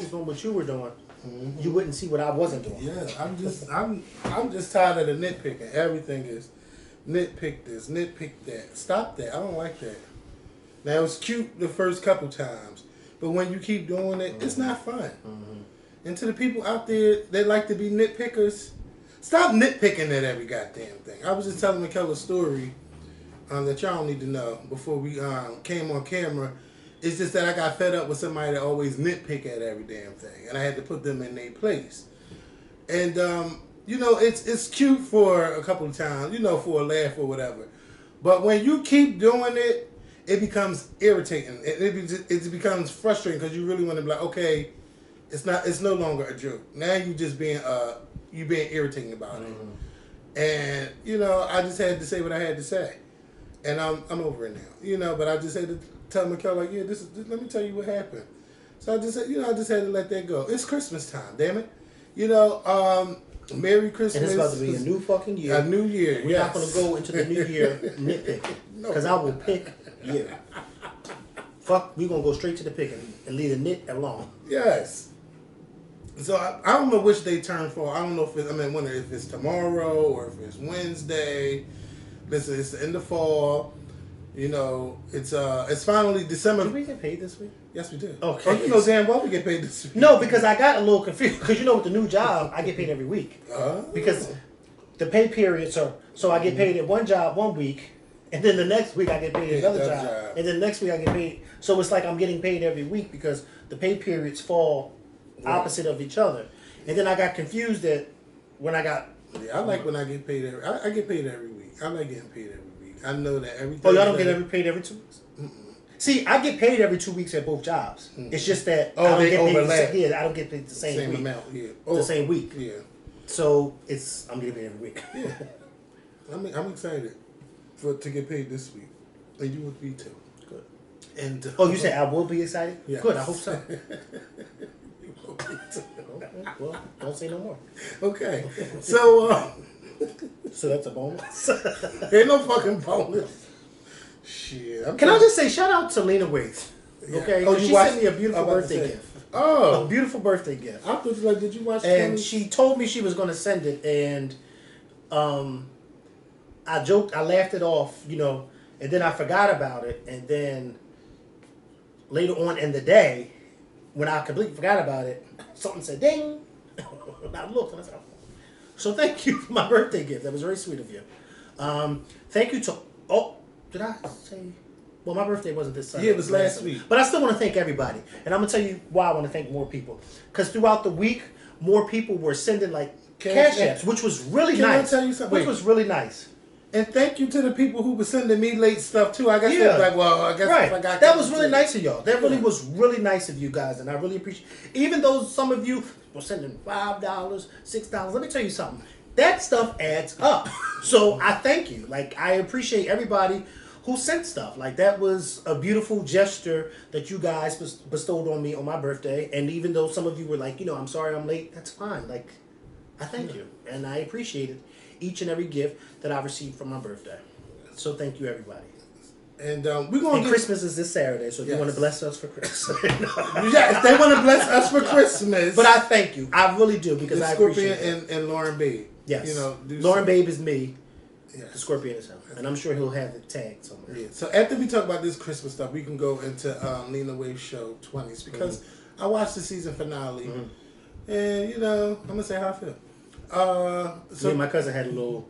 doing what you were doing, you wouldn't see what I wasn't doing. Yeah, I'm just tired of the nitpicking. Everything is nitpick this, nitpick that. Stop that. I don't like that. Now it was cute the first couple times, but when you keep doing it, it's not fun. And to the people out there that like to be nitpickers, stop nitpicking at every goddamn thing. I was just telling Michaela a story that y'all need to know before we came on camera. It's just that I got fed up with somebody that always nitpick at every damn thing, and I had to put them in their place. And you know, it's cute for a couple of times, you know, for a laugh or whatever. But when you keep doing it, it becomes irritating. It becomes frustrating because you really want to be like, okay, it's no longer a joke. Now you just being irritating about it. And you know, I just had to say what I had to say, and I'm over it now. You know, but I just had to tell Mikel, like, yeah, let me tell you what happened. So I just said, you know, I just had to let that go. It's Christmas time, damn it. You know, Merry Christmas. And it's about to be a new fucking year. A new year. We're not going to go into the new year nitpicking. Because I will pick you. Fuck, we're going to go straight to the picking and leave the nit alone. Yes. So I don't know which day turn for. I don't know if if it's tomorrow or if it's Wednesday. Listen, it's the end of fall. You know, it's finally December. Did we get paid this week? Yes, we did. Okay. Oh, you know damn well we get paid this week. No, because I got a little confused. Because you know, with the new job, I get paid every week. Because the pay periods are, so I get paid at one job 1 week, and then the next week I get paid at another job, and then the next week I get paid. So it's like I'm getting paid every week because the pay periods fall opposite of each other. And then I got confused that when I got. Yeah, I like when I get paid I get paid every week. I like getting paid every week. I know that everything. Oh, y'all don't get paid every 2 weeks? See, I get paid every 2 weeks at both jobs. It's just that I don't they get paid overlap. I don't get paid the same week. Amount. Yeah. The same week. Yeah. So I'm getting paid every week. Yeah. I'm excited to get paid this week, and you would be too. Good. And you said I will be excited? Yeah. Good. I hope so. You will be too. Okay. Well, don't say no more. Okay. So. So that's a bonus. Ain't no fucking bonus. Shit. Can I just say shout out to Lena Waits? Okay. Oh, she sent me a beautiful birthday gift. Oh, a beautiful birthday gift. I thought like, did you watch? And she told me she was going to send it, and I joked, I laughed it off, you know, and then I forgot about it, and then later on in the day, when I completely forgot about it, something said ding. And I looked and I said, oh. So thank you for my birthday gift. That was very sweet of you. Thank you to did I say? Well, my birthday wasn't this Sunday. Yeah, it was last week. But I still want to thank everybody. And I'm going to tell you why I want to thank more people. Because throughout the week, more people were sending like cash apps, which was really nice. Can I tell you something? Which was really nice. And thank you to the people who were sending me late stuff too. I guess they were like, well, I guess if I got that was really nice of y'all. That really was really nice of you guys, and I really appreciate. Even though some of you were sending $5, $6, let me tell you something. That stuff adds up. So I thank you. Like, I appreciate everybody who sent stuff. Like, that was a beautiful gesture that you guys bestowed on me on my birthday. And even though some of you were like, you know, I'm sorry I'm late, that's fine. Like, I thank you, and I appreciated each and every gift that I received from my birthday. So thank you, everybody. And we're going. Christmas is this Saturday, so if you want to bless us for Christmas, yeah, if they want to bless us for Christmas. But I thank you, I really do, because I appreciate Scorpion and Lauren Babe. Yes, you know, Lauren Babe is me. Yes. The Scorpion is him, and I'm sure he'll have it tagged somewhere. Yeah. So after we talk about this Christmas stuff, we can go into Nene Leakes show 20s because I watched the season finale, and you know, I'm gonna say how I feel. So me and my cousin had a little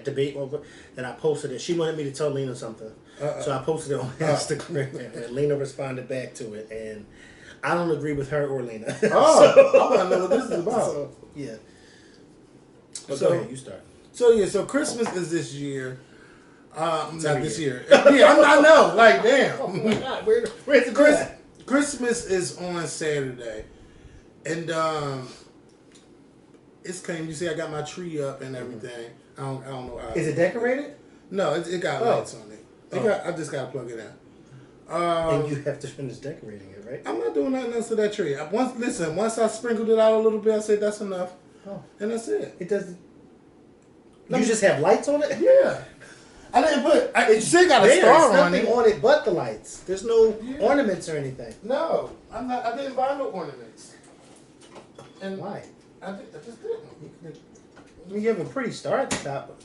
debate over, and I posted it. She wanted me to tell Lena something, so I posted it on Instagram, and Lena responded back to it, and I don't agree with her or Lena. Oh, I want to know what this is about. So, yeah. Well, So go ahead, you start. So Christmas is this year. Not this year. Yeah, I know. Like, damn. Oh my God, where's the Christmas is on Saturday, and it's clean. You see, I got my tree up and everything. I don't know how. Is it decorated? No, it got lights on it. I just gotta plug it in. And you have to finish decorating it, right? I'm not doing nothing else to that tree. Once I sprinkled it out a little bit, I said that's enough. Oh. And that's it. It doesn't. You just have lights on it? Yeah. I didn't put. It still got a There's star on nothing it. on it but the lights. There's no ornaments or anything. No, I'm not. I didn't buy no ornaments. And Why? I just didn't. You have a pretty star at the top.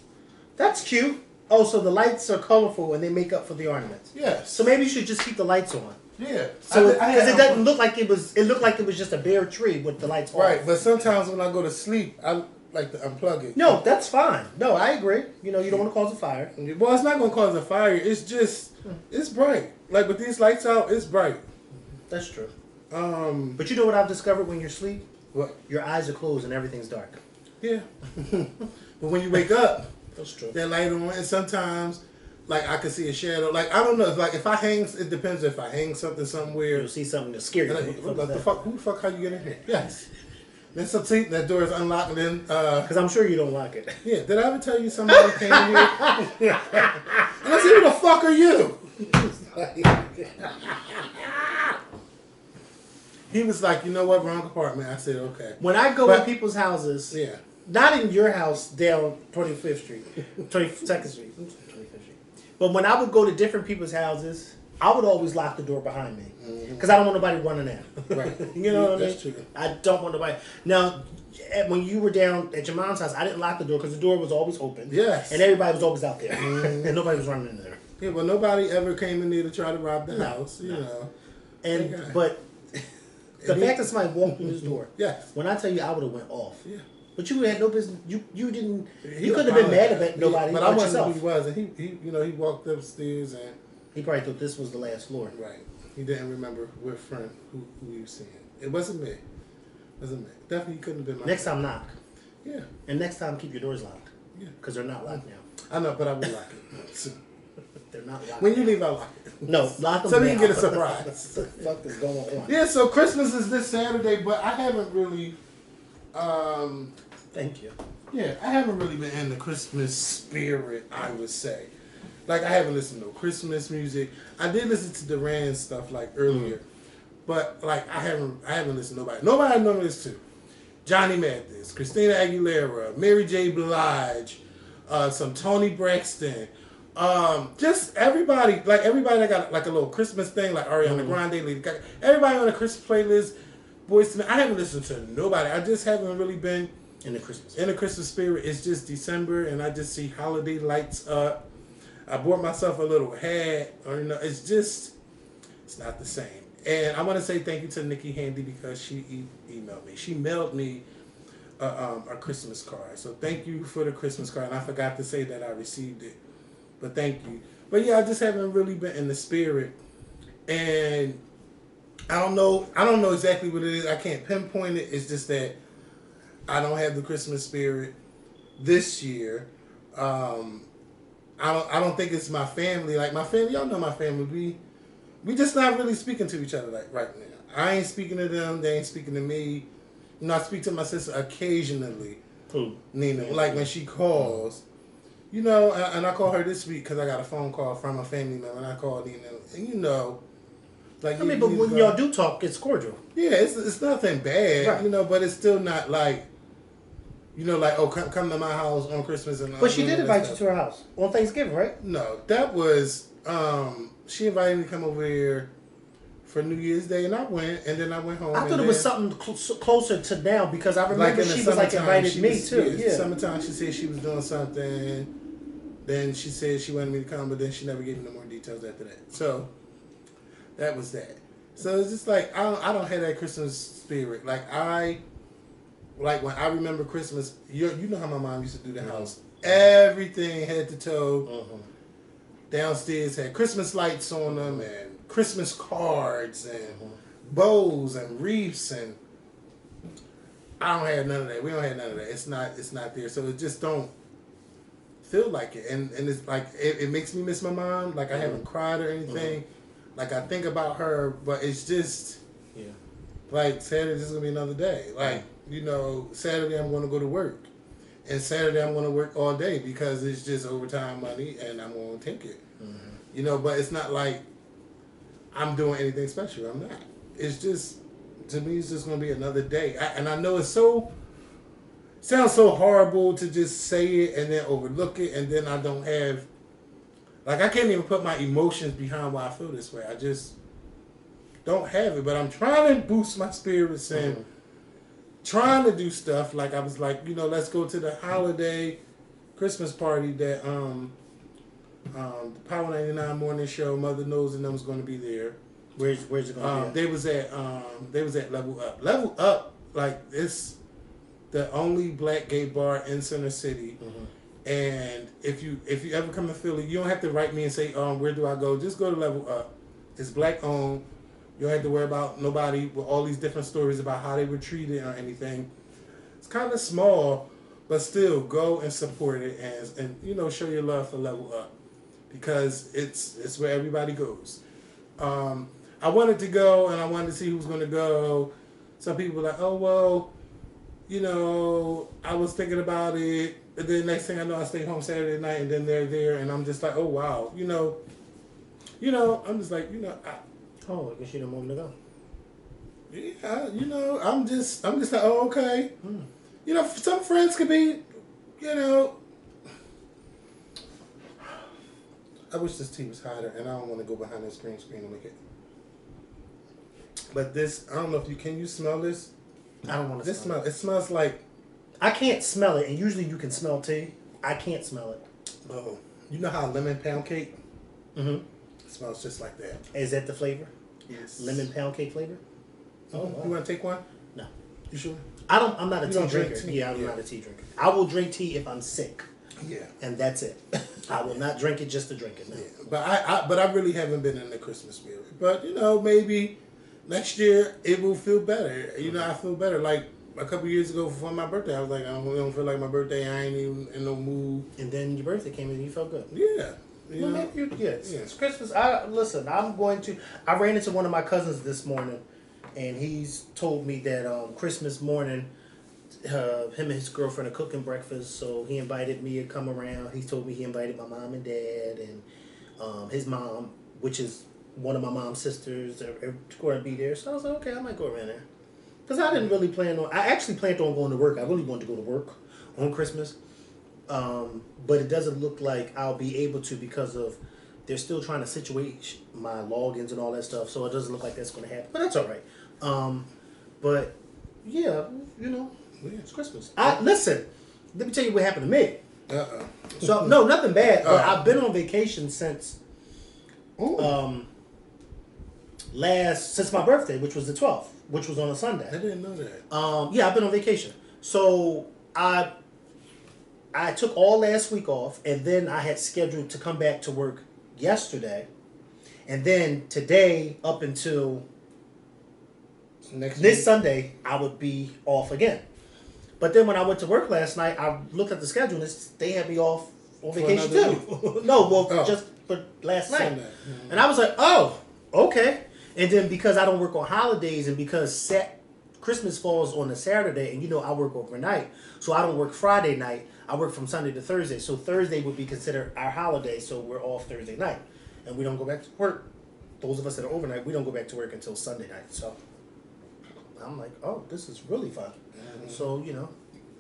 That's cute. Oh, so the lights are colorful and they make up for the ornaments. Yes. So maybe you should just keep the lights on. Yeah. So because it doesn't look like it was. It looked like it was just a bare tree with the lights on. Right, but sometimes when I go to sleep, I like to unplug it. No, that's fine. No, I agree. You know, you don't want to cause a fire. Well, it's not gonna cause a fire. It's just it's bright. Like with these lights out, it's bright. That's true. But you know what I've discovered when you're asleep? What? Your eyes are closed and everything's dark. Yeah. But when you wake up, that's true. That light on, and sometimes, like I can see a shadow. Like I don't know. If I hang, it depends. If I hang something somewhere, you'll see something that's scary. What the fuck? Who the fuck? How you get in here? Yes. Then something that door is unlocked, and then because I'm sure you don't lock it. Yeah. Did I ever tell you somebody came in here? And I said, "Who the fuck are you?" He was like, "You know what? Wrong apartment." I said, "Okay." When I go in people's houses, yeah, not in your house down 25th Street, 22nd Street, 25th Street, but when I would go to different people's houses, I would always lock the door behind me because I don't want nobody running in. Right. You know what I mean? That's true. I don't want nobody. Now, when you were down at your mom's house, I didn't lock the door because the door was always open. Yes. And everybody was always out there, and nobody was running in there. Yeah, but nobody ever came in there to try to rob the house. You know. And but. The fact that somebody walked through this door. Yes. When I tell you, I would have went off. Yeah. But you had no business. You didn't. You couldn't have been mad about nobody. But I wasn't yourself. who he was, and he walked upstairs and he probably thought this was the last floor. Right. He didn't remember what friend who he was seeing. It wasn't me. It wasn't me. Definitely couldn't have been my next friend. time knock. Yeah. And next time keep your doors locked. Yeah. Because they're not locked now. I know, but I will lock it. They're not locked. When you leave, I lock it. No, lock them so now. you can get a surprise. What the fuck is going on? Yeah, so Christmas is this Saturday, but I haven't really. Thank you. Yeah, I haven't really been in the Christmas spirit, I would say. Like, I haven't listened to no Christmas music. I did listen to Duran stuff, like, earlier. But, like, I haven't listened to nobody. Nobody I normally listen to. Johnny Mathis, Christina Aguilera, Mary J. Blige, some Toni Braxton. Just everybody that got, like, a little Christmas thing, like Ariana Grande, Lady Gaga. Everybody on the Christmas playlist. Boys to Men. I haven't listened to nobody. I just haven't really been in the Christmas spirit. It's just December, and I just see holiday lights up. I bought myself a little hat, or it's not the same. And I want to say thank you to Nikki Handy because she emailed me. She mailed me a Christmas card. So thank you for the Christmas card. And I forgot to say that I received it, but thank you. But yeah, I just haven't really been in the spirit, and I don't know exactly what it is. I can't pinpoint it. It's just that I don't have the Christmas spirit this year. I don't think it's my family. Like my family, y'all know my family. We just not really speaking to each other like right now. I ain't speaking to them. They ain't speaking to me. You know, I speak to my sister occasionally. Who? Nina. Like when she calls. You know, and I called her this week because I got a phone call from a family member, and I called Nina, and you know. Like I mean, but when y'all do talk, it's cordial. Yeah, it's nothing bad, right. You know, but it's still not like, you know, like, oh, come to my house on Christmas. But she did invite you to her house on Thanksgiving, right? No, that was, she invited me to come over here for New Year's Day, and I went, and then I went home. I thought it was something closer to now, because I remember she was like invited me too. Yeah, summertime she said she was doing something, then she said she wanted me to come, but then she never gave me no more details after that. So that was that. So it's just like I don't have that Christmas spirit. Like when I remember Christmas, you know how my mom used to do the house. Everything head to toe. Downstairs had Christmas lights on them and Christmas cards and bows and wreaths, and I don't have none of that. We don't have none of that. It's not there. So it just don't feel like it. And it's like it makes me miss my mom. Like I haven't cried or anything. Like I think about her, but it's just like Saturday's just gonna be another day. Like, you know, Saturday I'm gonna go to work. And Saturday I'm gonna work all day because it's just overtime money and I'm gonna take it. You know, but it's not like I'm doing anything special. I'm not. It's just, to me, it's just gonna be another day. And I know sounds so horrible to just say it and then overlook it, and then I don't have Like, I can't even put my emotions behind why I feel this way. I just don't have it. But I'm trying to boost my spirits and trying to do stuff. Like, I was like, let's go to the holiday Christmas party that the Power 99 morning show, Mother Knows and them was going to be there. Where's it going to be? They was at Level Up. Level Up, like, it's the only black gay bar in Center City. And if you ever come to Philly, you don't have to write me and say, where do I go? Just go to Level Up. It's black owned. You don't have to worry about nobody with all these different stories about how they were treated or anything. It's kind of small, but still go and support it and show your love for Level Up, because it's where everybody goes. I wanted to go and I wanted to see who was going to go. Some people were like, oh well, I was thinking about it. And then next thing I know, I stay home Saturday night, and then they're there, and I'm just like, oh wow, I'm just like, Oh, I guess you don't want me to go. Yeah, I'm just like, oh okay. Some friends could be, I wish this tea was hotter, and I don't want to go behind this green screen and make it. But this, I don't know if can you smell this? I don't want to smell it. It smells like. I can't smell it, and usually you can smell tea. I can't smell it. Oh, you know how lemon pound cake? Mm-hmm. It smells just like that. Is that the flavor? Yes. Lemon pound cake flavor? Oh, wow. You want to take one? No. You sure? I'm not a tea drinker. Tea? Yeah, I'm not a tea drinker. I will drink tea if I'm sick. Yeah. And that's it. I will not drink it just to drink it. No. Yeah. But I really haven't been in the Christmas spirit. But maybe next year it will feel better. I feel better. Like a couple years ago for my birthday, I was like, I don't feel like my birthday. I ain't even in no mood. And then your birthday came and you felt good. Yeah. It's Christmas. I ran into one of my cousins this morning, and he's told me that Christmas morning, him and his girlfriend are cooking breakfast, so he invited me to come around. He told me he invited my mom and dad and his mom, which is one of my mom's sisters, are going to be there. So I was like, okay, I might go around there. Because I didn't really I actually planned on going to work. I really wanted to go to work on Christmas. But it doesn't look like I'll be able to, because of they're still trying to situate my logins and all that stuff. So it doesn't look like that's going to happen. But that's all right. But yeah, it's Christmas. Listen, let me tell you what happened to me. So no, nothing bad. But I've been on vacation since since my birthday, which was the 12th, which was on a Sunday. I didn't know that. Yeah, I've been on vacation. So I took all last week off, and then I had scheduled to come back to work yesterday, and then today up until this Sunday I would be off again. But then when I went to work last night, I looked at the schedule and they had me off on vacation too. Just for last night. Mm-hmm. And I was like, oh, okay. And then because I don't work on holidays, and because Christmas falls on a Saturday, and I work overnight, so I don't work Friday night. I work from Sunday to Thursday. So Thursday would be considered our holiday, so we're off Thursday night. And we don't go back to work. Those of us that are overnight, we don't go back to work until Sunday night. So I'm like, oh, this is really fun. Mm-hmm. So,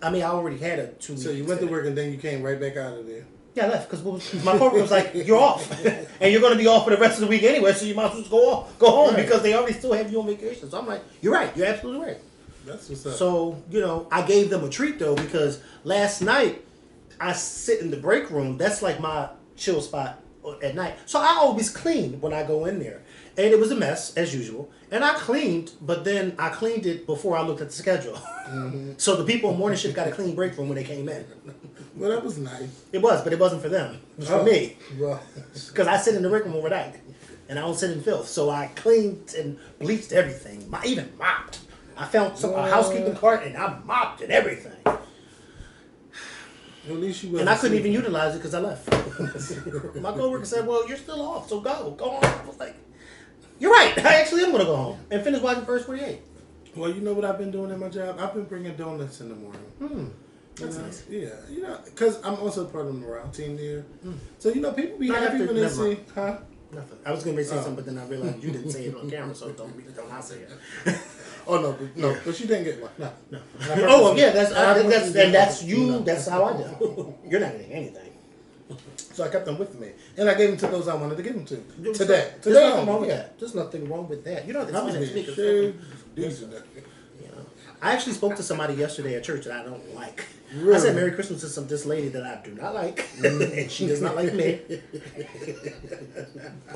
I already had a 2 weeks. So you went to work and then you came right back out of there? Yeah, I left because my coworker was like, you're off. And you're going to be off for the rest of the week anyway, so you might as well go home because they already still have you on vacation. So I'm like, you're right. You're absolutely right. That's what's up. So, I gave them a treat, though, because last night I sit in the break room. That's like my chill spot at night. So I always clean when I go in there. And it was a mess, as usual. And I cleaned, but then I cleaned it before I looked at the schedule. Mm-hmm. So the people on morning shift got a clean break room when they came in. Well, that was nice. It was, but it wasn't for them. It was for me. Well. Because I sit in the break room overnight. And I don't sit in filth. So I cleaned and bleached everything. I even mopped. I found a housekeeping cart and I mopped and everything. At least you and I couldn't even utilize it because I left. My coworker said, well, you're still off, so go on. I was like, you're right. I actually am going to go home and finish watching First 48. Well, you know what I've been doing at my job? I've been bringing donuts in the morning. That's nice. Yeah, because I'm also part of the morale team there. So, people be happy when they see, huh? Nothing. I was going to say something, but then I realized you didn't say it on camera, so don't I say it. Oh no, but you didn't get one. No. Oh yeah, that's you. That's how I do. You're not getting anything. So I kept them with me, and I gave them to those I wanted to give them to. Today, There's nothing wrong with that. There's nothing wrong with that. You know, I was being I actually spoke to somebody yesterday at church that I don't like. Really? I said Merry Christmas to this lady that I do not like, and she does not like me.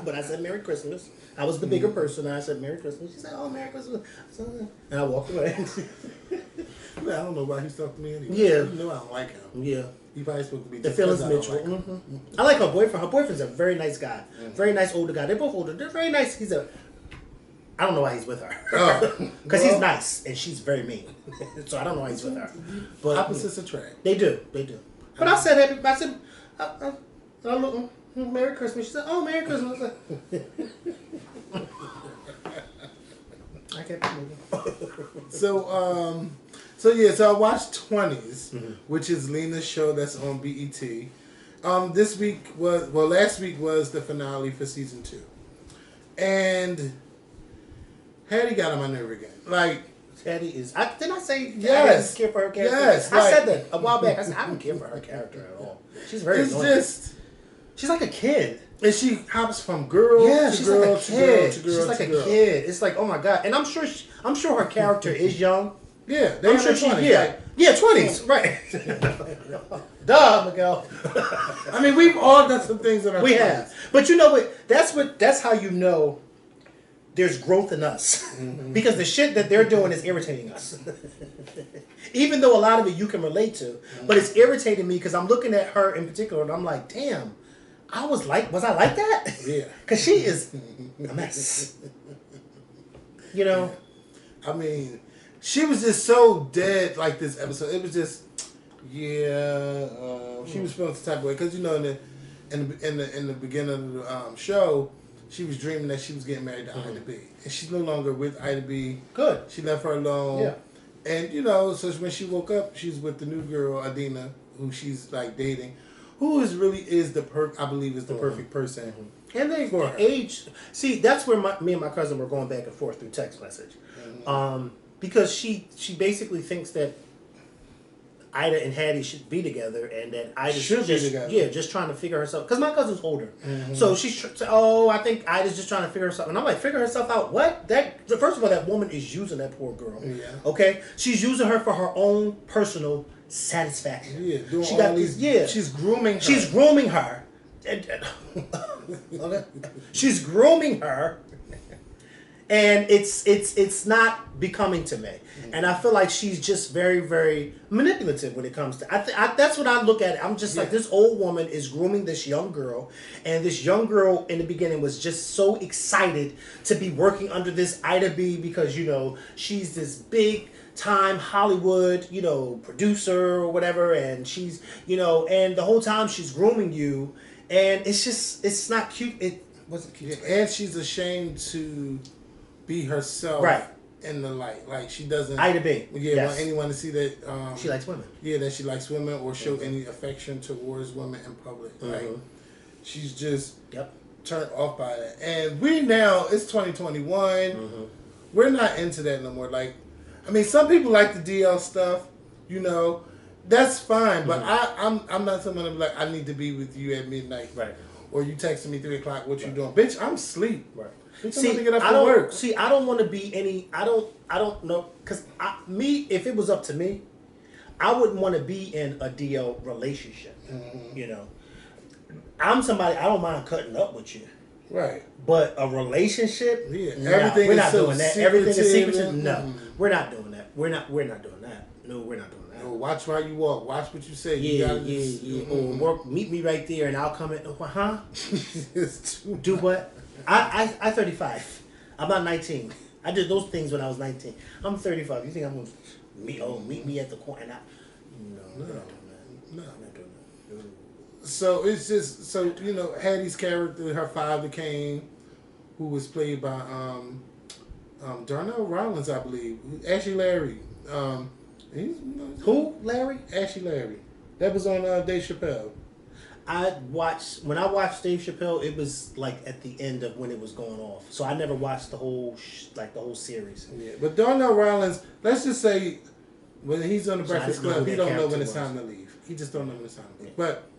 But I said Merry Christmas. I was the bigger person, and I said Merry Christmas. She said, "Oh, Merry Christmas," and I walked away. I don't know why he's talking to me anyway. Yeah. You know I don't like him. Yeah. He probably supposed to be The feelings mutual. Like I like her boyfriend. Her boyfriend's a very nice guy. Very nice older guy. They're both older. They're very nice. I don't know why he's with her. Because he's nice and she's very mean. So I don't know why he's with her. But opposites attract. They do. But I said, I look, Merry Christmas. She said, "Oh, Merry Christmas." I can't believe it. So I watched 20s, which is Lena's show that's on BET. Last week was the finale for season 2. And Hattie got on my nerve again. Like, Hattie is. Didn't I say yes, I care for her character? Yes. I said that a while back. I said, I don't care for her character at all. She's very annoying. She's like a kid. And she hops from girl to girl like a kid. to girl She's like a kid. It's like, oh my God. And I'm sure her character is young. Yeah, I'm sure 20s. Yeah, 20s, right. Duh, Miguel. I mean, we've all done some things in our 20s. We have. But you know what? That's how you know there's growth in us. Because the shit that they're doing is irritating us. Even though a lot of it you can relate to. But it's irritating me because I'm looking at her in particular and I'm like, damn, was I like that? Yeah. Because she is a mess. You know? I mean, she was just so dead like this episode. It was just, she was feeling some type of way. Because, you know, in the beginning of the show, she was dreaming that she was getting married to Ida B. And she's no longer with Ida B. Good. She left her alone. Yeah. And, you know, so when she woke up, she's with the new girl, Adina, who she's, like, dating, who really is the perfect person. And they age. See, that's where me and my cousin were going back and forth through text message. Because she basically thinks that Ida and Hattie should be together, and that Ida should be together. Yeah, just trying to figure herself. Because my cousin's older, so she's I think Ida's just trying to figure herself. And I'm like, figure herself out? What? First of all, that woman is using that poor girl. Yeah. Okay, she's using her for her own personal satisfaction. Yeah, doing all these. Yeah, she's grooming her. She's grooming her. Okay, she's grooming her. And it's not becoming to me, and I feel like she's just very, very manipulative when it comes to. That's what I look at. I'm just like, this old woman is grooming this young girl, and this young girl in the beginning was just so excited to be working under this Ida B because she's this big time Hollywood producer or whatever, and she's and the whole time she's grooming you, and it's not cute. It wasn't cute, and she's ashamed to be herself in the light. Like, she doesn't Ida B. Want anyone to see that she likes women. Yeah, that she likes women or show any affection towards women in public. Like, she's just turned off by that. And it's 2021. We're not into that no more. Like, I mean, some people like the DL stuff, that's fine, but I'm not someone to be like, I need to be with you at midnight. Right. Or you texting me 3 o'clock, what you doing? Bitch, I'm asleep. Right. See, I don't want to be any. I don't know, because if it was up to me, I wouldn't want to be in a DL relationship. I'm somebody, I don't mind cutting up with you. Right. But a relationship, we're not doing that. Everything is secretive. No, we're not doing that. We're not doing that. No, we're not doing that. No, watch how you walk. Watch what you say. Yeah. Or meet me right there, and I'll come in. Huh? Do what? I 35. I'm not 19. I did those things when I was 19. I'm 35. You think I'm gonna meet me at the corner? No, I'm not doing that. No, I'm not doing that. So it's just Hattie's character, her father came, who was played by Darnell Rollins, I believe. Ashley Larry. Who? Larry? Ashley Larry. That was on Dave Chappelle. When I watched Dave Chappelle, it was like at the end of when it was going off. So I never watched the whole series. Yeah, but Darnell Rollins, let's just say, when he's on the Breakfast Club, he don't know when it's time to leave. He just don't know when it's time to leave. But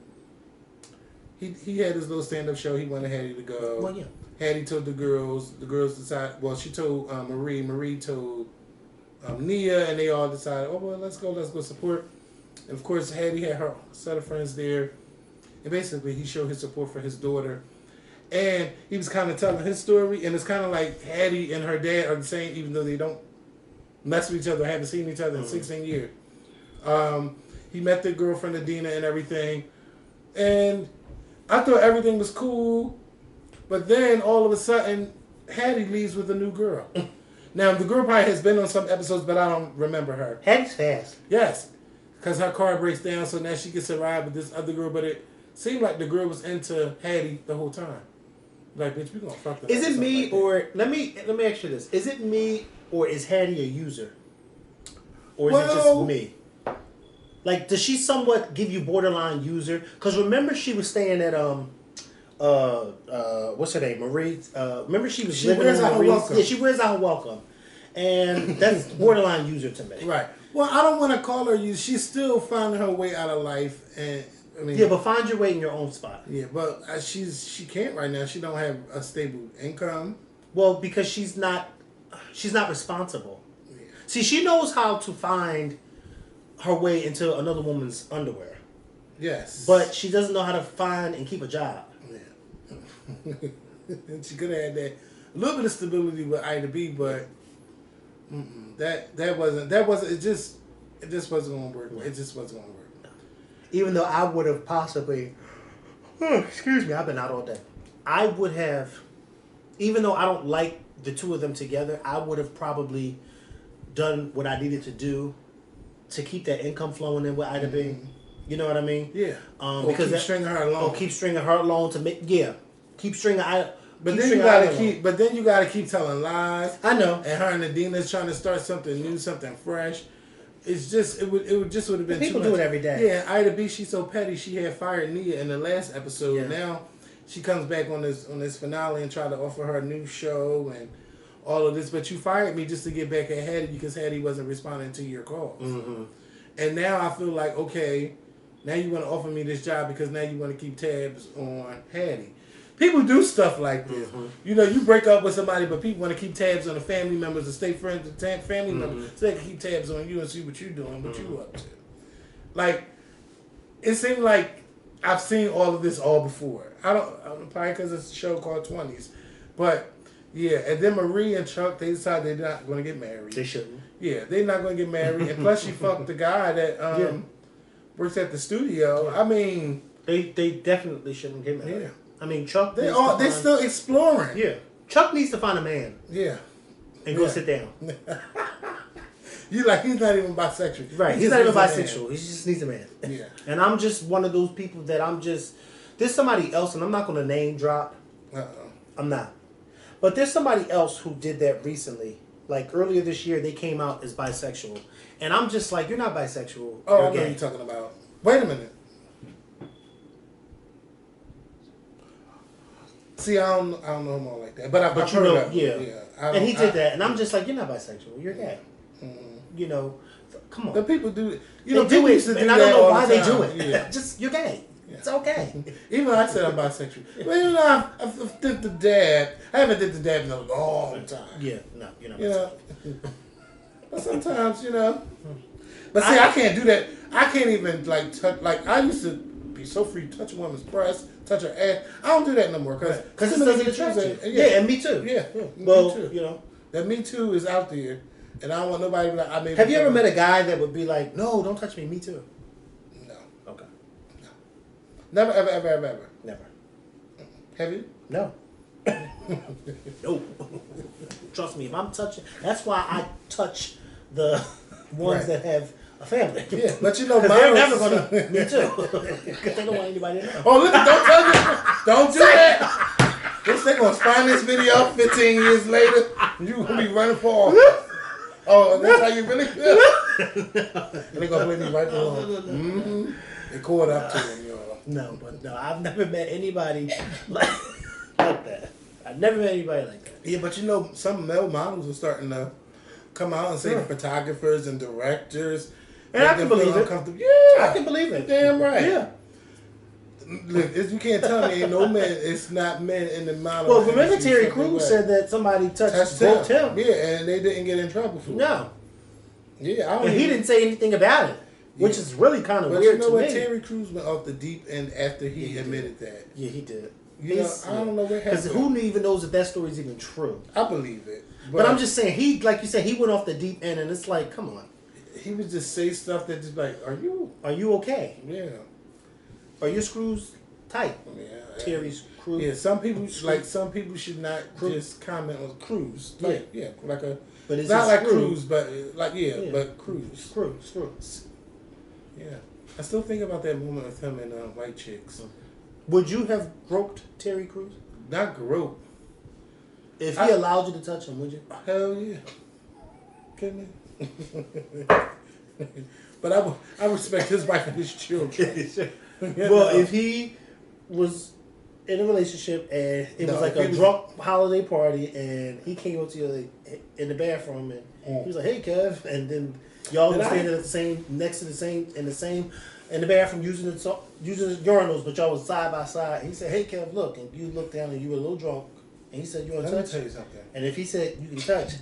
he had his little stand up show. He wanted Hattie to go. Well, yeah. Hattie told the girls decided. Well, she told Marie. Marie told Nia, and they all decided, oh well, let's go support. And of course, Hattie had her set of friends there, and basically he showed his support for his daughter. And he was kind of telling his story, and it's kind of like Hattie and her dad are the same, even though they don't mess with each other, haven't seen each other in 16 years. He met the girlfriend Adina and everything, and I thought everything was cool, but then all of a sudden, Hattie leaves with a new girl. Now, the girl probably has been on some episodes, but I don't remember her. Hattie's fast. Yes, because her car breaks down, so now she gets a ride with this other girl, but it seemed like the girl was into Hattie the whole time. Like, bitch, we gonna fuck that. Is it me like or let me ask you this? Is it me or is Hattie a user, or is it just me? Like, does she somewhat give you borderline user? Because remember, she was staying at what's her name, Marie? Remember, she living wears in out her Marie's. welcome. Yeah, she wears out her welcome, and that's borderline user to me. Right. Well, I don't want to call her user. She's still finding her way out of life, and I mean, yeah, but find your way in your own spot. Yeah, but she can't right now. She don't have a stable income. Well, because she's not responsible. Yeah. See, she knows how to find her way into another woman's underwear. Yes. But she doesn't know how to find and keep a job. Yeah. And she could have had that a little bit of stability with Ida B, but that wasn't it just wasn't gonna work. It just wasn't gonna work. Even though I would have possibly excuse me, I've been out all day. I would have, even though I don't like the two of them together, I would have probably done what I needed to do to keep that income flowing in with Ida B. You know what I mean? Yeah. Because keep stringing her along. Or keep stringing her along to make keep stringing Ida. But then you gotta keep telling lies. I know. And her and Adina's trying to start something new, something fresh. It's just it would have been people too much. do it every day. Yeah, Ida B, she's so petty. She had fired Nia in the last episode. Yeah. Now she comes back on this finale and try to offer her a new show and all of this. But you fired me just to get back at Hattie because Hattie wasn't responding to your calls. Mm-hmm. And now I feel like, okay, now you want to offer me this job because now you want to keep tabs on Hattie. People do stuff like this. Mm-hmm. You know, you break up with somebody, but people want to keep tabs on the family members and stay friends with family members so they can keep tabs on you and see what you're doing, what you up to. Like, it seemed like I've seen all of this all before. I don't probably because it's a show called 20s. But, yeah, and then Marie and Chuck, they decided they're not going to get married. They shouldn't. Yeah, they're not going to get married. And plus, she fucked the guy that works at the studio. I mean... They definitely shouldn't get married. Yeah. I mean, Chuck... They're still exploring. Yeah. Chuck needs to find a man. Yeah. And go sit down. He's not even bisexual. Right. He's not even bisexual. He just needs a man. Yeah. And I'm just one of those people that there's somebody else, and I'm not going to name drop. I'm not. But there's somebody else who did that recently. Like earlier this year, they came out as bisexual. And I'm just like, you're not bisexual. Oh, you're I know gay. what you're talking about. Wait a minute. See, I don't know him all like that, but I've heard of him. Yeah. And he did that, and I'm just like, you're not bisexual, you're gay. You know, come on. But people do it. People used to do and I don't know why they do it. Yeah. Just you're gay. Yeah. It's okay. Even I said I'm bisexual. Well, you know, I've did the dab. I haven't did the dab in a long time. Yeah, no, you're not bisexual. But sometimes, you know. But see, I can't do that. I can't even touch. Like I used to be so free to touch a woman's breast, touch her ass. I don't do that no more because it doesn't attract you. Yeah, and me too. Yeah. Well, me too. You know, that Me Too is out there, and I don't want nobody to be like. Have you ever met a guy that would be like, "No, don't touch me. Me too." No. Okay. No. Never, ever. Never. Have you? No. No. Trust me, if I'm touching, that's why I touch the ones that have a family. Yeah, but you know, they're never gonna. Me too. Because they don't want anybody to know. Oh, look! Don't tell me. Don't do that. They're gonna find this video 15 years later. You gonna be running for office. Oh, that's how you really feel. And they're gonna blame me right there. Mm-hmm. They caught up to him, y'all. No, I've never met anybody like that. I've never met anybody like that. Yeah, but you know, some male models are starting to come out and say photographers and directors. And I can believe it. Yeah, I can believe it. Damn right. Yeah. Look, you can't tell me ain't no men. It's not men in the amount of. Well, remember Terry Crews said that somebody touched him. Yeah, and they didn't get in trouble for it. No. Yeah, and he didn't say anything about it, which is really kind of weird to me. Terry Crews went off the deep end after he admitted that. Yeah, he did. I don't know what happened. Because who even knows if that story is even true? I believe it. But I'm just saying, like you said, he went off the deep end, and it's like, come on. He would just say stuff that just like, are you okay? Yeah. Are your screws tight? Yeah. Terry's Crews. Yeah, some people should not just comment on Crews. Like, like a. But it's not like Crews, but like but Crews. Crews. Yeah, I still think about that moment with him and White Chicks. Would you have groped Terry Crews? Not grope. If he allowed you to touch him, would you? Hell yeah. Couldn't he? But I respect his wife and his children. Well, if he was in a relationship and it was like a drunk holiday party and he came up to you in the bathroom and he was like, "Hey, Kev," and then y'all were standing at the same in the bathroom using the urinals, but y'all was side by side. And he said, "Hey, Kev, look," and you looked down and you were a little drunk, and he said, "You want to touch?" Let me tell you something. And if he said you can touch,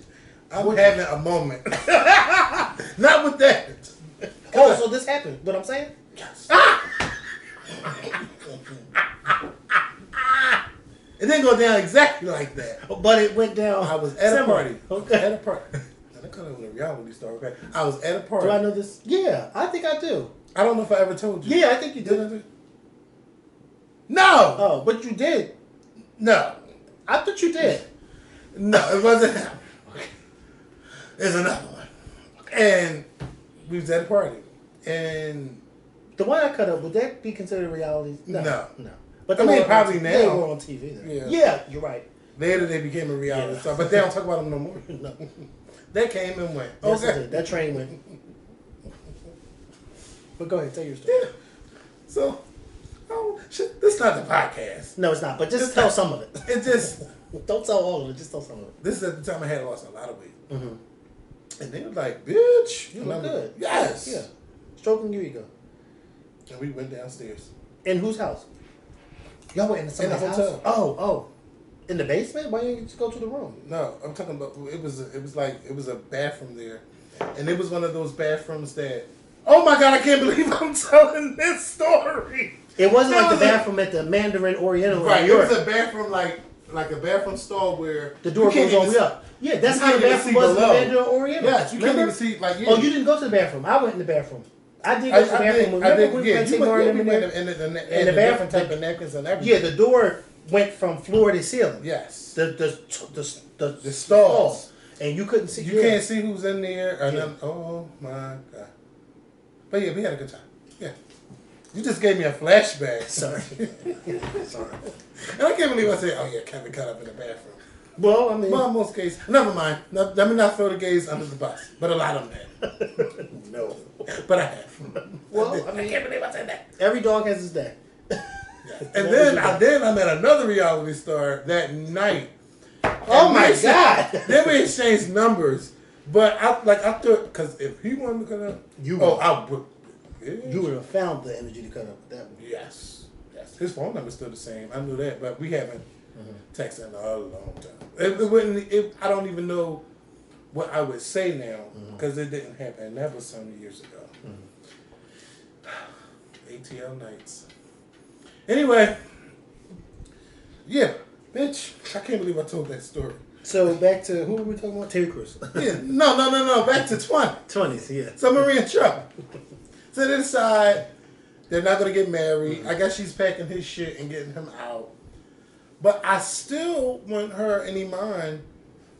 I'm having a moment. Not with that. Oh, so this happened. What I'm saying? Yes. It didn't go down exactly like that. But it went down. I was at a party. Okay. At a party. That kind of was a reality star. Okay. I was at a party. Do I know this? Yeah, I think I do. I don't know if I ever told you. Yeah, I think you did. No. Oh, but you did. No. I thought you did. No, it wasn't that one. There's another one. And we was at a party. And the one I cut up, would that be considered reality? No. But probably now. They were on TV then. Yeah, you're right. Later they became a reality star, but they don't talk about them no more. No. They came and went. Yes, okay. That train went. But go ahead, tell your story. Yeah. So, this is not the podcast. No, it's not. But just tell some of it. It just don't tell all of it. Just tell some of it. This is at the time I had lost a lot of weight, and they were like, "Bitch, you look good." Yes. Yeah. Stroking your ego. And we went downstairs. In whose house? Y'all were in the hotel. Oh. In the basement? Why didn't you just go to the room? No, I'm talking about it was a bathroom there. And it was one of those bathrooms that, oh my God, I can't believe I'm telling this story. It wasn't like the bathroom at the Mandarin Oriental. Right, it was a bathroom like a bathroom stall where the door goes all the way up. Yeah, that's how the bathroom was in the Mandarin Oriental. Yes, you can't even see Oh, you didn't go to the bathroom. I went in the bathroom. I did go to the bathroom. Remember we went to in the bathroom type of napkins and everything. Yeah, the door went from floor to ceiling. Yes. The stalls. And you couldn't see. You can't see who's in there. And then, oh my God. But yeah, we had a good time. Yeah. You just gave me a flashback. Sorry. And I can't believe I said, oh yeah, Kevin cut up in the bathroom. Well, I mean. Well, in most cases. Never mind. Let me not throw the gays under the bus. But a lot of them have. No. But I have. Well, I mean, I can't believe I said that. Every dog has his day. And then I met another reality star that night. Oh my God! Then we exchanged numbers, but I thought because if he wanted to cut up, I would. You would have found the energy to cut up with that one. Yes. His phone number's still the same. I knew that, but we haven't texted in a long time. I don't even know what I would say now because it didn't happen. That was so many years ago. ATL nights. Anyway, yeah, bitch. I can't believe I told that story. So back to who were we talking about? Terry Crews. Yeah, no. Back to 20s, yeah. So Marie and Chuck. So they decide they're not gonna get married. I guess she's packing his shit and getting him out. But I still want her in Iman.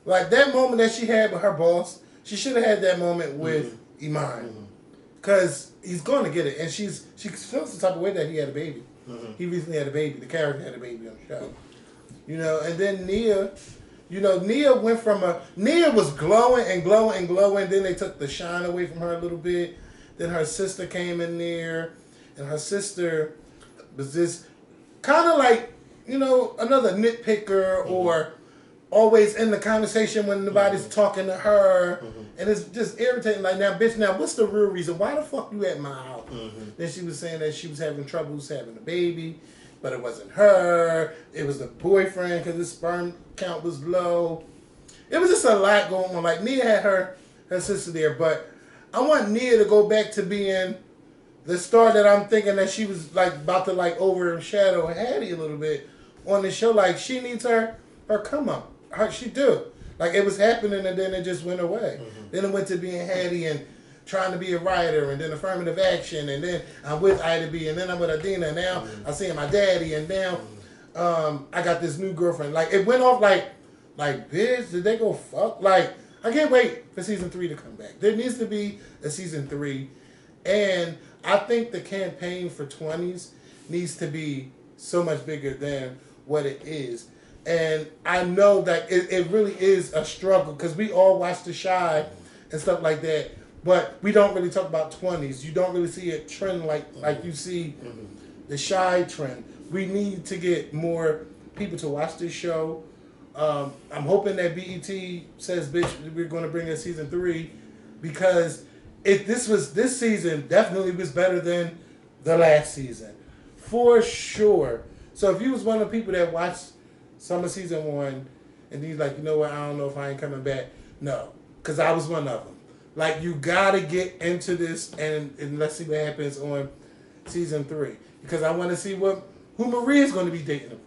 Like that moment that she had with her boss, she should have had that moment with Iman. Because he's going to get it. And she feels the type of way that he had a baby. He recently had a baby. The character had a baby on the show. And then Nia, Nia went from Nia was glowing and glowing and glowing. Then they took the shine away from her a little bit. Then her sister came in there. And her sister was this kind of like, another nitpicker or always in the conversation when nobody's talking to her, and it's just irritating. Like, now, bitch, now what's the real reason? Why the fuck you at my house? Then she was saying that she was having troubles having a baby, but it wasn't her. It was the boyfriend because his sperm count was low. It was just a lot going on. Like, Nia had her sister there, but I want Nia to go back to being the star that I'm thinking that she was like about to like overshadow Hattie a little bit on the show. Like, she needs her come up. She do. Like, it was happening and then it just went away. Then it went to being Hattie and trying to be a writer and then affirmative action and then I'm with Ida B and then I'm with Adina and now I'm seeing my daddy and now I got this new girlfriend. Like, it went off like bitch, did they go fuck? Like, I can't wait for season 3 to come back. There needs to be a season 3, and I think the campaign for 20s needs to be so much bigger than what it is. And I know that it really is a struggle because we all watch The Chi and stuff like that, but we don't really talk about 20s. You don't really see a trend like you see The Chi trend. We need to get more people to watch this show. I'm hoping that BET says, bitch, we're going to bring in season 3 because this season definitely was better than the last season. For sure. So if you was one of the people that watched summer season 1 and he's like, you know what, I don't know if I ain't coming back. No, because I was one of them. Like, you got to get into this and let's see what happens on season 3. Because I want to see who Maria's going to be dating.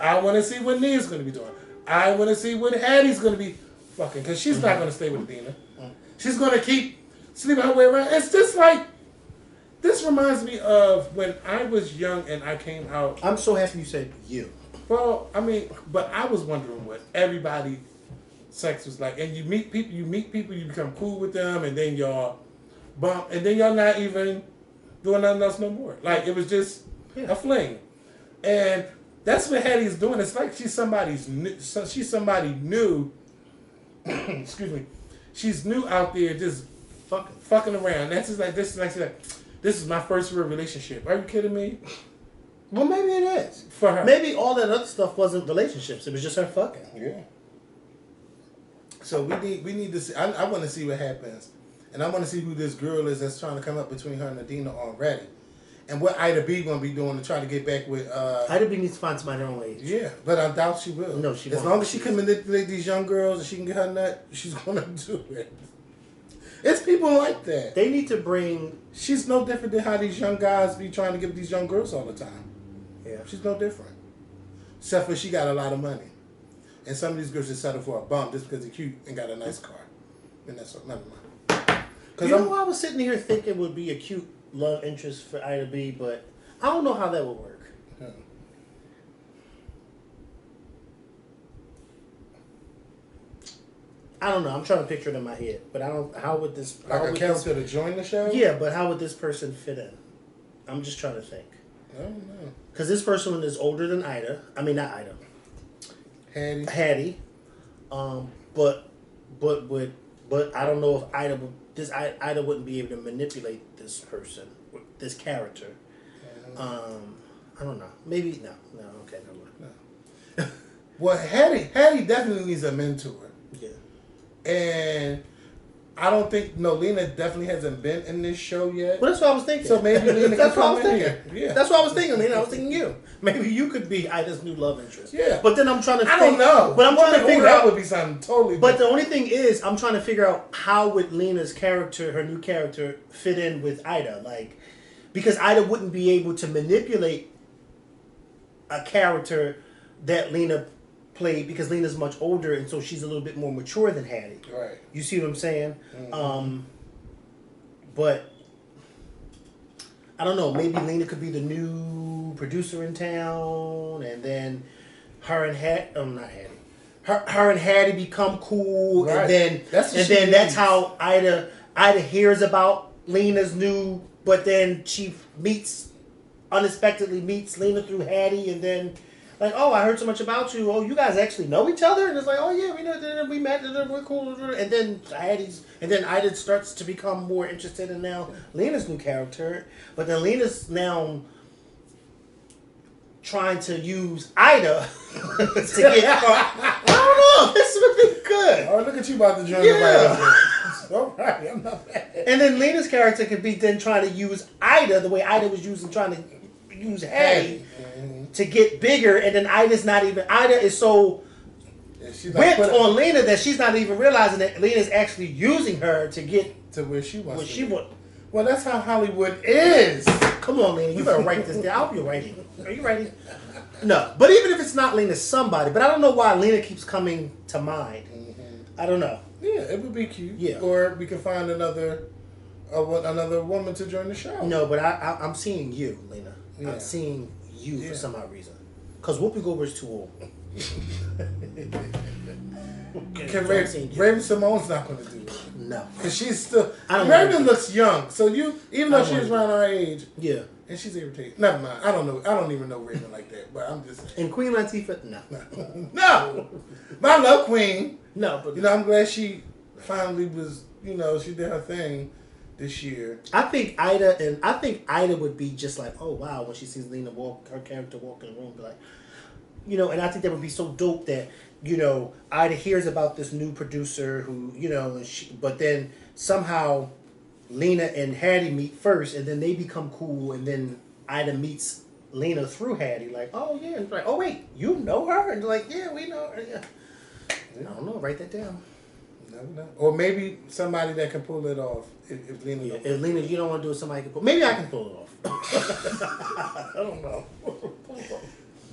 I want to see what Nia's going to be doing. I want to see what Hattie's going to be fucking. Because she's not going to stay with Adina. She's going to keep sleeping her way around. It's just like, this reminds me of when I was young and I came out. I'm so happy you said you. Well, I mean, but I was wondering what everybody sex was like. And you meet people, you become cool with them, and then y'all bump, and then y'all not even doing nothing else no more. Like, it was just a fling. And that's what Hattie's doing. It's like she's somebody new. Excuse me. She's new out there just fucking around. That's just like this is my first real relationship. Are you kidding me? Well, maybe it is. For her. Maybe all that other stuff wasn't relationships. It was just her fucking. Yeah. So we need to see. I want to see what happens. And I want to see who this girl is that's trying to come up between her and Adina already. And what Ida B going to be doing to try to get back with... Ida B needs to find somebody her own age. Yeah, but I doubt she will. No, she won't. As long as she can manipulate these young girls and she can get her nut, she's going to do it. It's people like that. They need to bring... She's no different than how these young guys be trying to get these young girls all the time. Yeah. She's no different. Except for she got a lot of money. And some of these girls just settle for a bump just because they're cute and got a nice car. And that's all. Never mind. You know, I was sitting here thinking it would be a cute love interest for Ida B, but I don't know how that would work. I don't know. I'm trying to picture it in my head, but I don't. How would this? Like a character to join the show? Yeah, but how would this person fit in? I'm just trying to think. I don't know. Because this person is older than Ida. I mean, not Ida. Hattie. But I don't know if Ida would. Ida wouldn't be able to manipulate this person, this character. I don't know. Maybe no. Okay, no. Well, Hattie definitely needs a mentor. Yeah. And I don't think Lena definitely hasn't been in this show yet. Well, that's what I was thinking. So maybe Lena that's can what I was come in thinking. here. Yeah. That's what I was thinking, Lena. I was thinking you. Maybe you could be Ida's new love interest. Yeah. But then I'm trying to think. I don't know. But I'm trying to figure out. That would be something totally different. But the only thing is, I'm trying to figure out how would Lena's character, her new character, fit in with Ida. Like, because Ida wouldn't be able to manipulate a character that Lena played because Lena's much older and so she's a little bit more mature than Hattie. Right. You see what I'm saying? Mm-hmm. But I don't know. Maybe Lena could be the new producer in town, and then her and not Hattie. Her and Hattie become cool, right. and then that's how Ida hears about Lena's new. But then she unexpectedly meets Lena through Hattie, and then. Like, oh, I heard so much about you. Oh, you guys actually know each other? And it's like, oh yeah, we know. We met. We're cool. And then Ida starts to become more interested in now Lena's new character. But then Lena's now trying to use Ida to get. I don't know. This would be good. Oh, look at you about to join All right, I'm not bad. And then Lena's character could be then trying to use Ida the way Ida was trying to use Hattie to get bigger, and then Ida is so whipped on Lena that she's not even realizing that Lena's actually using her to get to where she wants. Well, that's how Hollywood is. Come on, Lena, you better write this down. I hope you're writing. Are you writing? No, but even if it's not Lena, somebody. But I don't know why Lena keeps coming to mind. I don't know. Yeah, it would be cute. Yeah, or we can find another woman to join the show. No, but I'm seeing you, Lena. Yeah. I'm seeing you for some odd reason. Because Whoopi Goldberg's too old. Raven Simone's not going to do it. No, because she's still. Raven looks young, so even though she's around our age, yeah, and she's irritating. Never mind. I don't know. I don't even know Raven like that. But I'm just saying. And Queen Latifah, no, no. But I love Queen. No, but I'm glad she finally was. She did her thing this year. I think Ida would be just like, oh wow, when she sees Lena her character walk in the room, be like, and I think that would be so dope that. Ida hears about this new producer who, but then somehow Lena and Hattie meet first, and then they become cool, and then Ida meets Lena through Hattie, like, oh yeah, and like, oh wait, you know her, and they're like, yeah, we know her. Yeah. I don't know. Write that down. No. Or maybe somebody that can pull it off. If Lena, if Lena, you don't want to do it, somebody can pull. Maybe I can pull it off. I don't know.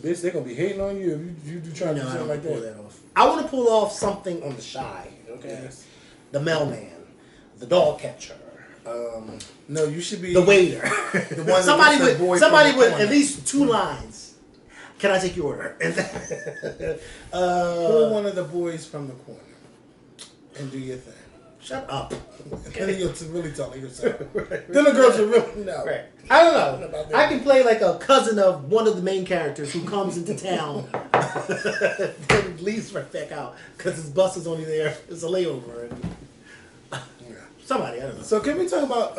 Bitch, they're gonna be hating on you if you do try to do something like that. I want to pull off something on the Shy. Okay, yes. The mailman, the dog catcher. No, you should be the waiter. The one somebody with at least 2 lines. Can I take your order? Pull one of the boys from the corner and do your thing. Shut up. And then you're really telling yourself. Then the girls are really no. Right. I don't know. I can play like a cousin of one of the main characters who comes into town, then leaves right back out because his bus is only there. It's a layover. Somebody, I don't know. So can we talk about?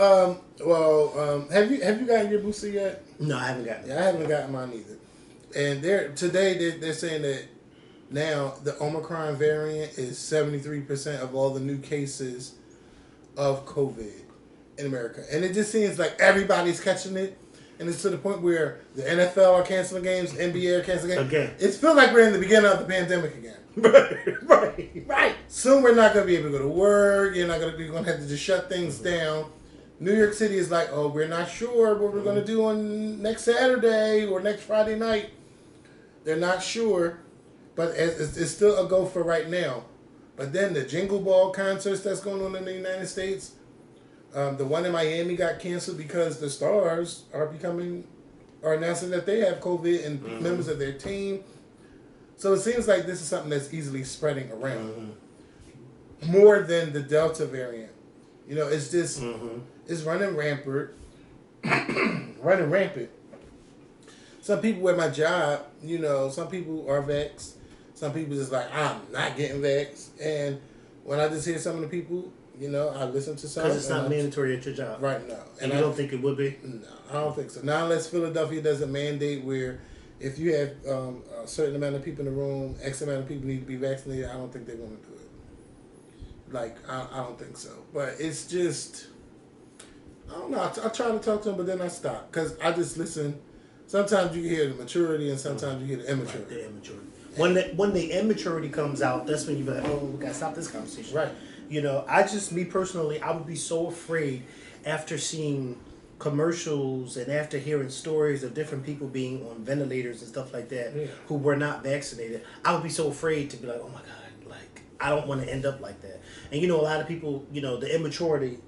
Have you gotten your booster yet? No, I haven't gotten it. Yeah, I haven't gotten mine either. And they're saying that now the Omicron variant is 73% of all the new cases of COVID in America, and it just seems like everybody's catching it, and it's to the point where the NFL are canceling games, NBA are canceling games. Again. It feels like we're in the beginning of the pandemic again. Right. Soon we're not going to be able to go to work. You're not going to be going to have to just shut things down. New York City is like, oh, we're not sure what we're going to do on next Saturday or next Friday night. They're not sure, but it's still a go for right now. But then the Jingle Ball concerts that's going on in the United States, the one in Miami got canceled because the stars are announcing that they have COVID and members of their team. So it seems like this is something that's easily spreading around more than the Delta variant. It's just it's running rampant. Some people at my job, some people are vaxxed. Some people just like, I'm not getting vaxxed. And when I just hear some of the people, I listen to some. Because it's not mandatory at your job. Right, no. And I don't think it would be? No, I don't think so. Not unless Philadelphia does a mandate where if you have a certain amount of people in the room, X amount of people need to be vaccinated, I don't think they're going to do it. Like, I don't think so. But it's just, I don't know. I try to talk to them, but then I stop. Because I just listen. Sometimes you hear the maturity and sometimes you hear the immaturity. Right, the immaturity. When the immaturity comes out, that's when you be like, oh, we got to stop this conversation. Right. Me personally, I would be so afraid after seeing commercials and after hearing stories of different people being on ventilators and stuff like that who were not vaccinated. I would be so afraid to be like, oh my God, like, I don't want to end up like that. And a lot of people, the immaturity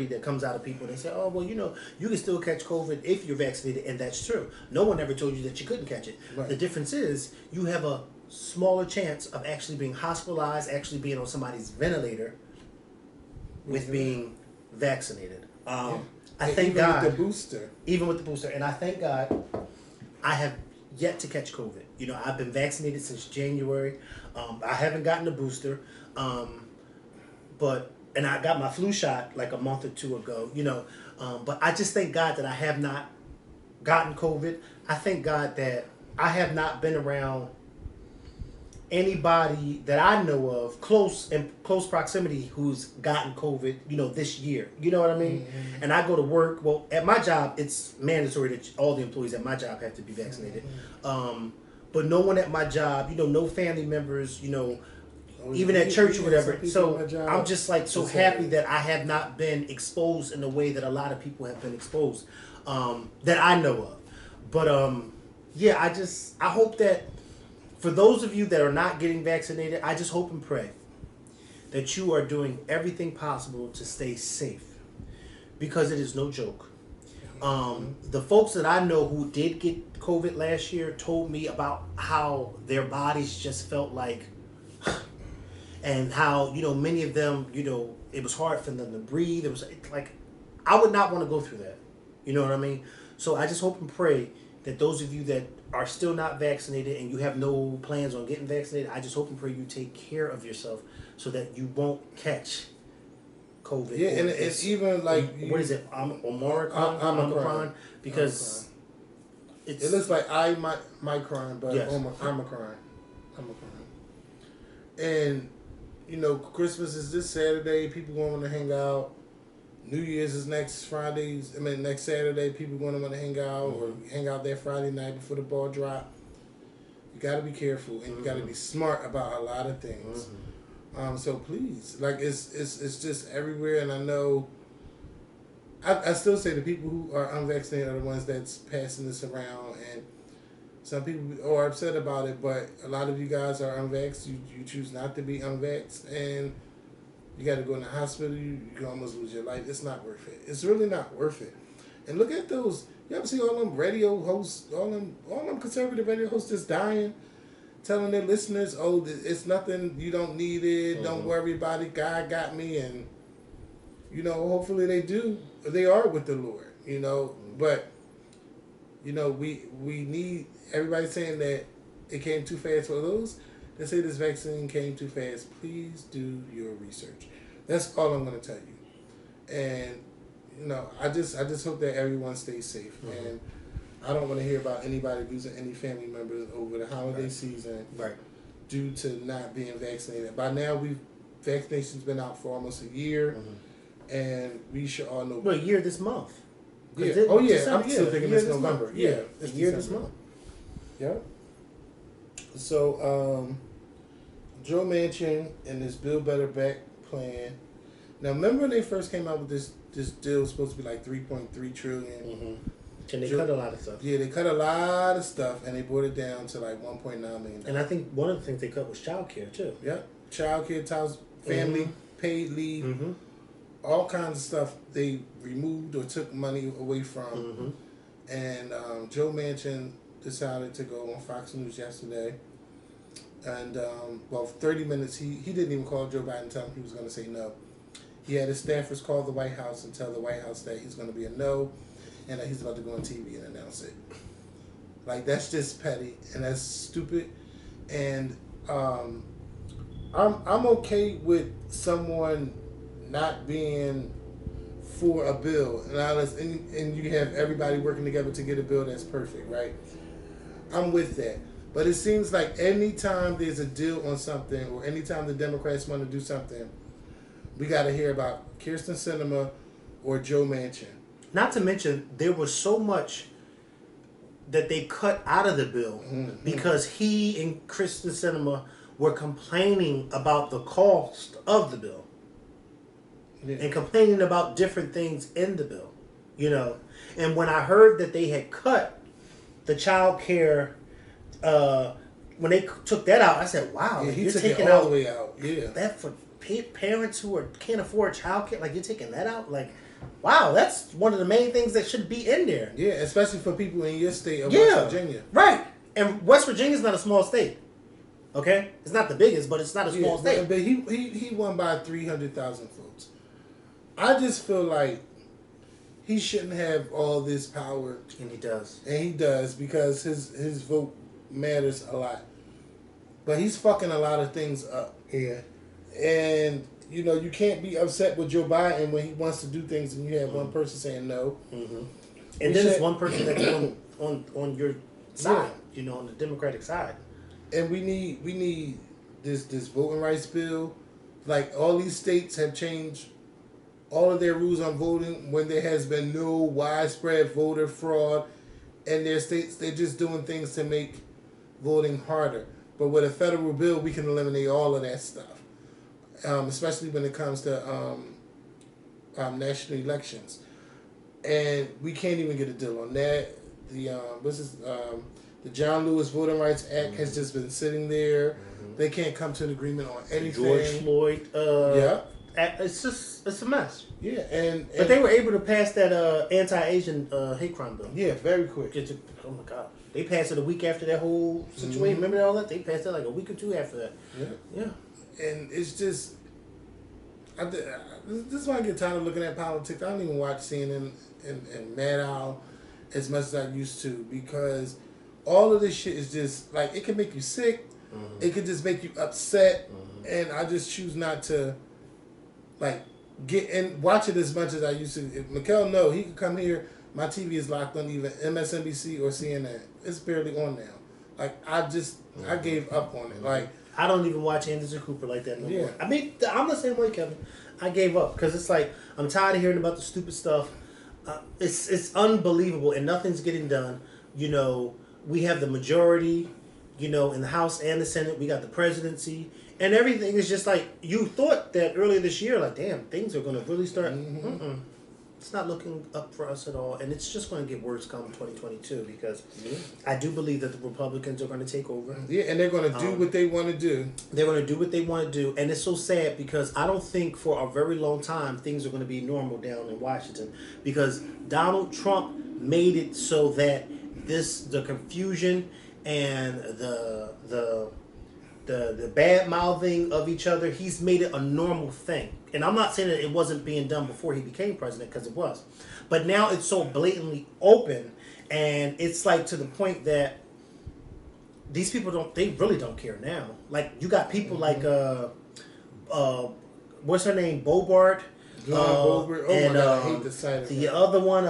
that comes out of people, they say, oh, well, you can still catch COVID if you're vaccinated, and that's true. No one ever told you that you couldn't catch it. Right. The difference is you have a smaller chance of actually being hospitalized, actually being on somebody's ventilator with being vaccinated. I thank God. Even with the booster. And I thank God I have yet to catch COVID. I've been vaccinated since January. I haven't gotten the booster. And I got my flu shot like a month or two ago, but I just thank God that I have not gotten COVID. I thank God that I have not been around anybody that I know of close proximity who's gotten COVID, this year. You know what I mean? Mm-hmm. And I go to work. Well, at my job, it's mandatory that all the employees at my job have to be vaccinated. Mm-hmm. But no one at my job, no family members, even at church or whatever. So I'm just like so happy that I have not been exposed in the way that a lot of people have been exposed, that I know of. But I hope that for those of you that are not getting vaccinated, I just hope and pray that you are doing everything possible to stay safe, because it is no joke. The folks that I know who did get COVID last year told me about how their bodies just felt like, and how, many of them, it was hard for them to breathe. It was like, I would not want to go through that. You know what I mean? So I just hope and pray that those of you that are still not vaccinated and you have no plans on getting vaccinated, I just hope and pray you take care of yourself so that you won't catch COVID. Yeah, and it's even like... What is it? Omicron? Because it looks like Omicron, but yes. Omicron. And, Christmas is this Saturday. People going to want to hang out. New Year's is next Saturday. People going to want to hang out or hang out that Friday night before the ball drop. You got to be careful and you got to be smart about a lot of things. So please, it's just everywhere. And I know, I still say the people who are unvaccinated are the ones that's passing this around, and some people are upset about it. But a lot of you guys are unvaxxed. You choose not to be unvaxxed, and you got to go in the hospital. You can almost lose your life. It's not worth it. It's really not worth it. And look at those. You ever see all them radio hosts, all them conservative radio hosts just dying, telling their listeners, "Oh, it's nothing. You don't need it. Don't worry about it. God got me." And hopefully they do. They are with the Lord. But we need everybody saying that it came too fast for those. They say this vaccine came too fast. Please do your research. That's all I'm going to tell you. And, I just hope that everyone stays safe. And I don't want to hear about anybody losing any family members over the holiday season due to not being vaccinated. By now, vaccination's been out for almost a year. And we should all know. Well, a year this month. Yeah. I'm still thinking it's November. Yeah. It's a year this month. Yeah. So, Joe Manchin and this Build Better Back plan. Now, remember when they first came out with this deal was supposed to be like $3.3 trillion. And they cut a lot of stuff. Yeah, they cut a lot of stuff, and they brought it down to like $1.9 million. And I think one of the things they cut was child care too. Yeah, child care, family paid leave, all kinds of stuff they removed or took money away from. And Joe Manchin decided to go on Fox News yesterday. And, 30 minutes, he didn't even call Joe Biden and tell him he was going to say no. He had his staffers call the White House and tell the White House that he's going to be a no and that he's about to go on TV and announce it. Like, that's just petty and that's stupid. And I'm okay with someone not being for a bill. And you have everybody working together to get a bill that's perfect, right? I'm with that. But it seems like anytime there's a deal on something or anytime the Democrats want to do something, we got to hear about Kirsten Sinema or Joe Manchin. Not to mention, there was so much that they cut out of the bill because he and Kirsten Sinema were complaining about the cost of the bill and complaining about different things in the bill, And when I heard that they had cut the child care, when they took that out, I said, "Wow, you're taking all the way out." Yeah, that for parents who can't afford childcare, like you're taking that out, like, wow, that's one of the main things that should be in there. Yeah, especially for people in your state of West Virginia. Right, and West Virginia is not a small state. Okay, it's not the biggest, but it's not a small state. But he won by 300,000 votes. I just feel like he shouldn't have all this power, and he does. And he does because his vote matters a lot. But he's fucking a lot of things up. Yeah. And, you can't be upset with Joe Biden when he wants to do things and you have one person saying no. And then it's one person that's on your side, you know, on the Democratic side. And we need this voting rights bill. Like, all these states have changed all of their rules on voting when there has been no widespread voter fraud in their states. They're just doing things to make voting harder. But with a federal bill, we can eliminate all of that stuff, especially when it comes to national elections. And we can't even get a deal on that. The John Lewis Voting Rights Act has just been sitting there. They can't come to an agreement on anything. George Floyd. Yeah. It's a mess. Yeah, but they were able to pass that anti-Asian hate crime bill. Yeah, very quick. Oh my God. They passed it a week after that whole situation. Remember all that? They passed it like a week or two after that. Yeah. And it's just, this is why I get tired of looking at politics. I don't even watch CNN and Mad Owl as much as I used to, because all of this shit is just, like, it can make you sick. It can just make you upset. And I just choose not to, like, get and watch it as much as I used to. If Mikkel he could come here. My TV is locked on either MSNBC or CNN. It's barely on now. Like, I gave up on it. Like, I don't even watch Anderson Cooper like that no more. I mean, I'm the same way, Kevin. I gave up because it's like I'm tired of hearing about the stupid stuff. It's unbelievable, and nothing's getting done. You know, we have the majority, you know, in the House and the Senate. We got the presidency, and everything is just like, you thought that earlier this year, like, damn, things are going to really start. It's not looking up for us at all, and it's just going to get worse come 2022, because I do believe that the Republicans are going to take over. Yeah, and they're going to do what they want to do. They're going to do what they want to do, and it's so sad because I don't think for a very long time things are going to be normal down in Washington, because Donald Trump made it so that the confusion and the bad mouthing of each other, he's made it a normal thing. And I'm not saying that it wasn't being done before he became president, because it was. But now it's so blatantly open, and it's like to the point that these people they really don't care now. Like, you got people like, what's her name? Bobart. Bobart. Oh, and my God, I hate the sight of the that. other one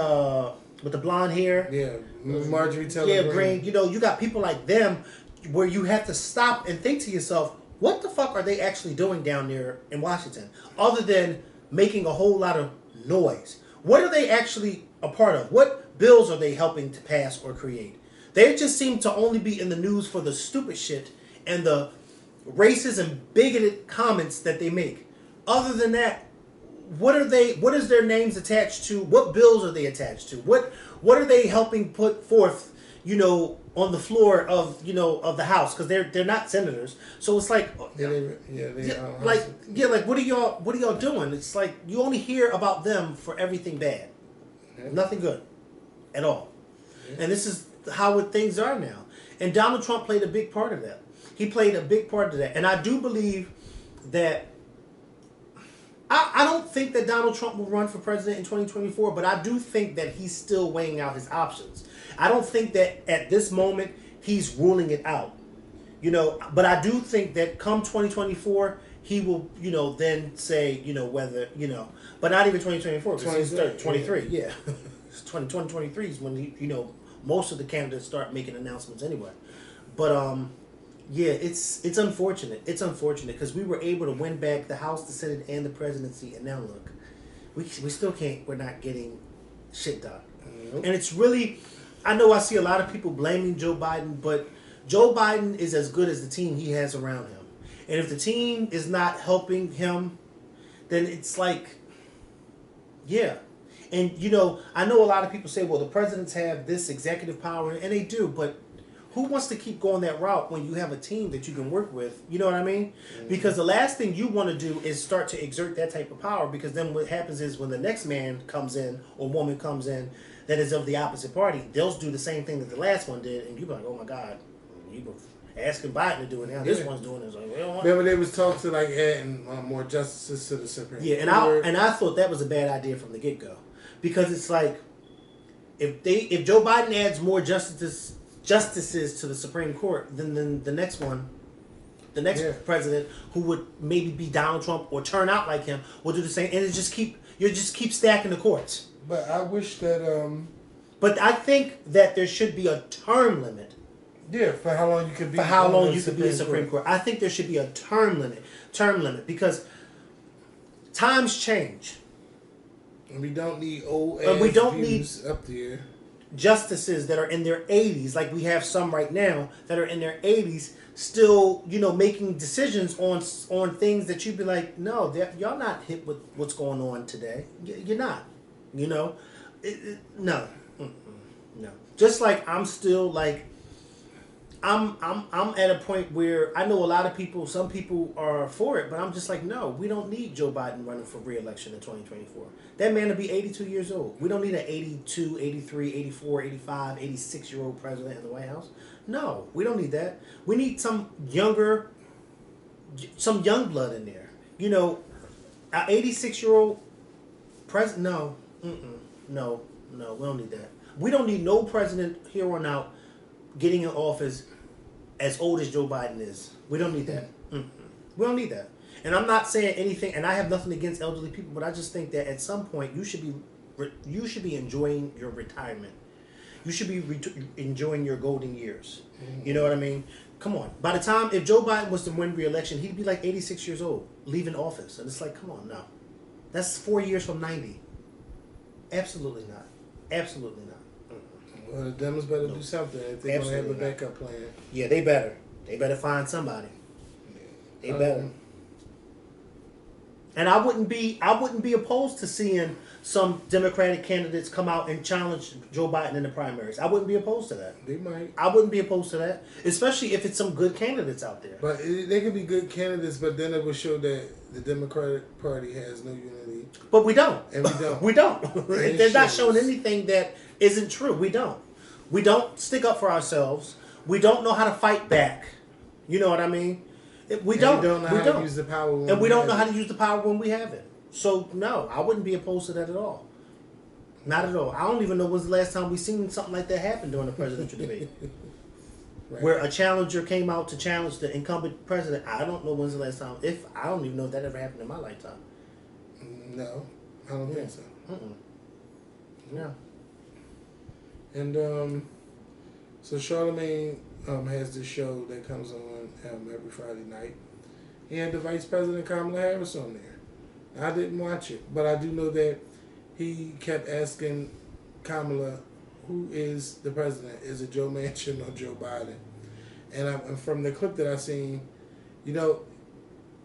with the blonde hair. Yeah, Marjorie Taylor Greene. You know, you got people like them where you have to stop and think to yourself, what the fuck are they actually doing down there in Washington, other than making a whole lot of noise? What are they actually a part of? What bills are they helping to pass or create? They just seem to only be in the news for the stupid shit and the racist and bigoted comments that they make. Other than that, what is their names attached to? What bills are they attached to? What are they helping put forth, you know, on the floor of, you know, of the House? Because they're not senators. So it's like, what are y'all doing? It's like you only hear about them for everything bad, nothing good at all. And this is how things are now. And Donald Trump played a big part of that. He played a big part of that. And I do believe that I don't think that Donald Trump will run for president in 2024, but I do think that he's still weighing out his options. I don't think that at this moment he's ruling it out, you know, but I do think that come 2024, he will, you know, then say, you know, whether, you know, but not even 2024, 2023, yeah. 2023 is when, you know, most of the candidates start making announcements anyway. But, yeah, it's unfortunate. It's unfortunate because we were able to win back the House, the Senate, and the presidency, and now look, we still can't. We're not getting shit done. Nope. And it's really, I know I see a lot of people blaming Joe Biden, but Joe Biden is as good as the team he has around him. And if the team is not helping him, then it's like, yeah. And, you know, I know a lot of people say, well, the presidents have this executive power, and they do, but who wants to keep going that route when you have a team that you can work with? You know what I mean? Mm-hmm. Because the last thing you want to do is start to exert that type of power, because then what happens is when the next man comes in or woman comes in that is of the opposite party, they'll do the same thing that the last one did, and you're like, oh my God, you were asking Biden to do it now. This one's doing it. Like, remember they was talking to like adding more justices to the Supreme Court. Yeah, and I thought that was a bad idea from the get-go, because it's like if Joe Biden adds more justices to the Supreme Court, then the next one, the next president who would maybe be Donald Trump or turn out like him will do the same, and you just keep stacking the courts. But I wish that But I think that there should be a term limit. Yeah, for how long you could be. For how long you could be in Supreme Court. I think there should be a term limit, because times change. And we don't need old And we don't need up there. Justices that are in their 80s, like we have some right now that are in their 80s, still, making decisions on things that you'd be like, no, y'all not hip with what's going on today. You're not. No. No. Just like I'm still like, I'm at a point where I know a lot of people, some people are for it, but I'm just like, no, we don't need Joe Biden running for re-election in 2024. That man will be 82 years old. We don't need an 82, 83, 84, 85, 86-year-old president in the White House. No, we don't need that. We need some young blood in there. An 86-year-old president, no, no, we don't need that. We don't need no president here on out getting in office as old as Joe Biden is. We don't need that. We don't need that. And I'm not saying anything, and I have nothing against elderly people, but I just think that at some point you should be enjoying your retirement. You should be enjoying your golden years. You know what I mean? Come on. By the time, if Joe Biden was to win re-election, he'd be like 86 years old, leaving office. And it's like, come on, no. That's 4 years from 90. Absolutely not. Absolutely not. Well, the Dems better do something if they're going to have a backup plan. Yeah, they better. They better find somebody. They better. And I wouldn't be opposed to seeing some Democratic candidates come out and challenge Joe Biden in the primaries. I wouldn't be opposed to that. They might. I wouldn't be opposed to that, especially if it's some good candidates out there. But they could be good candidates, but then it would show that the Democratic Party has no unity. But we don't. And we don't. We don't. They're not showing anything that isn't true. We don't. We don't stick up for ourselves. We don't know how to fight back. You know what I mean? We don't know how to use the power when and we don't know how to use the power when we have it. So, no, I wouldn't be opposed to that at all. Not at all. I don't even know when's the last time we seen something like that happen during the presidential debate. Right. Where a challenger came out to challenge the incumbent president. I don't know when's the last time. I don't even know if that ever happened in my lifetime. No, I don't think so. Yeah. And so Charlamagne has this show that comes on every Friday night. He had the Vice President Kamala Harris on there. I didn't watch it, but I do know that he kept asking Kamala, who is the president? Is it Joe Manchin or Joe Biden? And from the clip that I seen,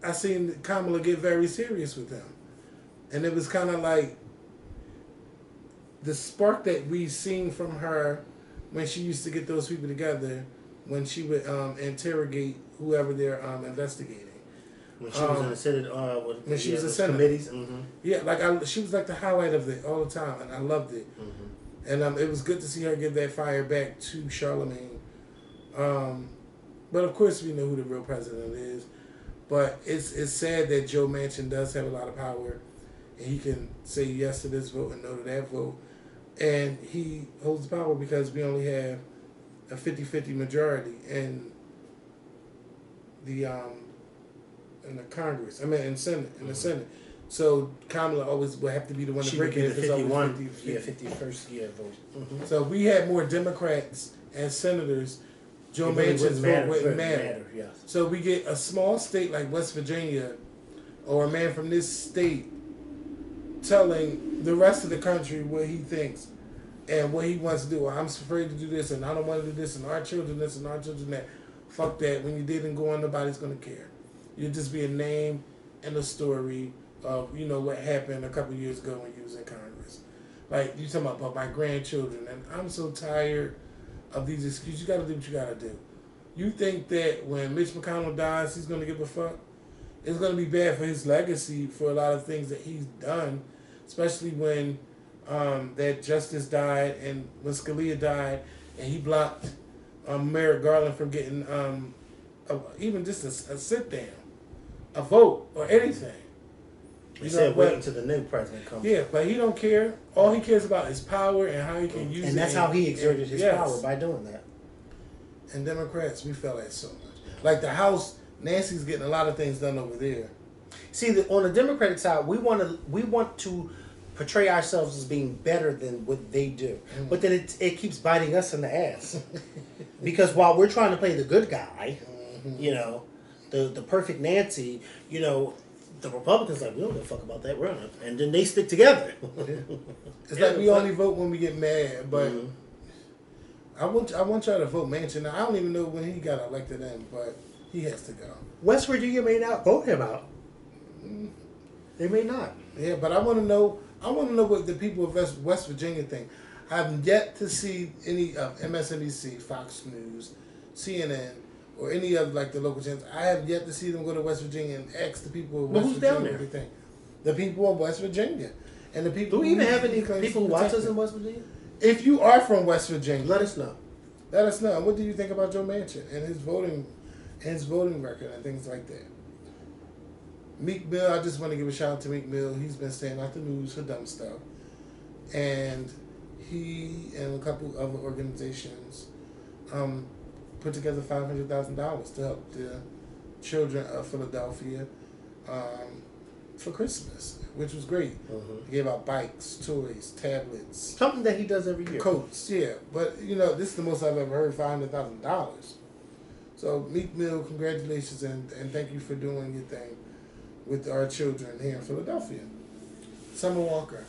I seen Kamala get very serious with him. And it was kind of like the spark that we seen from her when she used to get those people together, when she would interrogate whoever they're investigating. When she was in the Senate, when she was in Senate committees, yeah, she was like the highlight of it all the time, and I loved it. And it was good to see her give that fire back to Charlamagne. But of course, we know who the real president is. But it's sad that Joe Manchin does have a lot of power, and he can say yes to this vote and no to that vote. And he holds power because we only have a 50-50 majority in the Congress. In the Senate. So Kamala always will have to be the one to break it. If it's 51, 51st vote. So we had more Democrats as senators. Joe Manchin's vote wouldn't matter. Yes. So we get a small state like West Virginia, or a man from this state, telling the rest of the country what he thinks and what he wants to do. I'm afraid to do this, and I don't want to do this, and our children this, and our children that. Fuck that. When you didn't go on, nobody's going to care. You'll just be a name and a story of, what happened a couple years ago when you was in Congress. Like, you talking about my grandchildren, and I'm so tired of these excuses. You got to do what you got to do. You think that when Mitch McConnell dies, he's going to give a fuck? It's going to be bad for his legacy for a lot of things that he's done, especially when that Justice died and when Scalia died, and he blocked Merrick Garland from getting even just a sit down, a vote, or anything. He said wait until the new president comes. Yeah, but he don't care. All he cares about is power and how he can use it. And that's how he exerted his power, by doing that. And Democrats, we fell at so much. Like the House, Nancy's getting a lot of things done over there. See, on the Democratic side, we want to portray ourselves as being better than what they do. But then it keeps biting us in the ass. Because while we're trying to play the good guy, you know, the perfect Nancy, you know, the Republicans like, we don't give a fuck about that. We're not. And then they stick together. It's like we only vote when we get mad, but I want y'all to vote Manchin. I don't even know when he got elected in, but he has to go. West Virginia may not vote him out. They may not. Yeah, but I want to know. What the people of West Virginia think. I've yet to see any of MSNBC, Fox News, CNN, or any of like the local channels. I have yet to see them go to West Virginia and ask the people of West Virginia what they think. The people of West Virginia, and the people. Do we even have any people who watch us in West Virginia? If you are from West Virginia, let us know. Let us know. What do you think about Joe Manchin and his voting record and things like that? Meek Mill, I just want to give a shout out to Meek Mill. He's been staying out the news for dumb stuff. And he and a couple other organizations put together $500,000 to help the children of Philadelphia for Christmas, which was great. He gave out bikes, toys, tablets. Something that he does every year. Coats, yeah. But, you know, this is the most I've ever heard, $500,000. So, Meek Mill, congratulations, and thank you for doing your thing with our children here in Philadelphia. Summer Walker.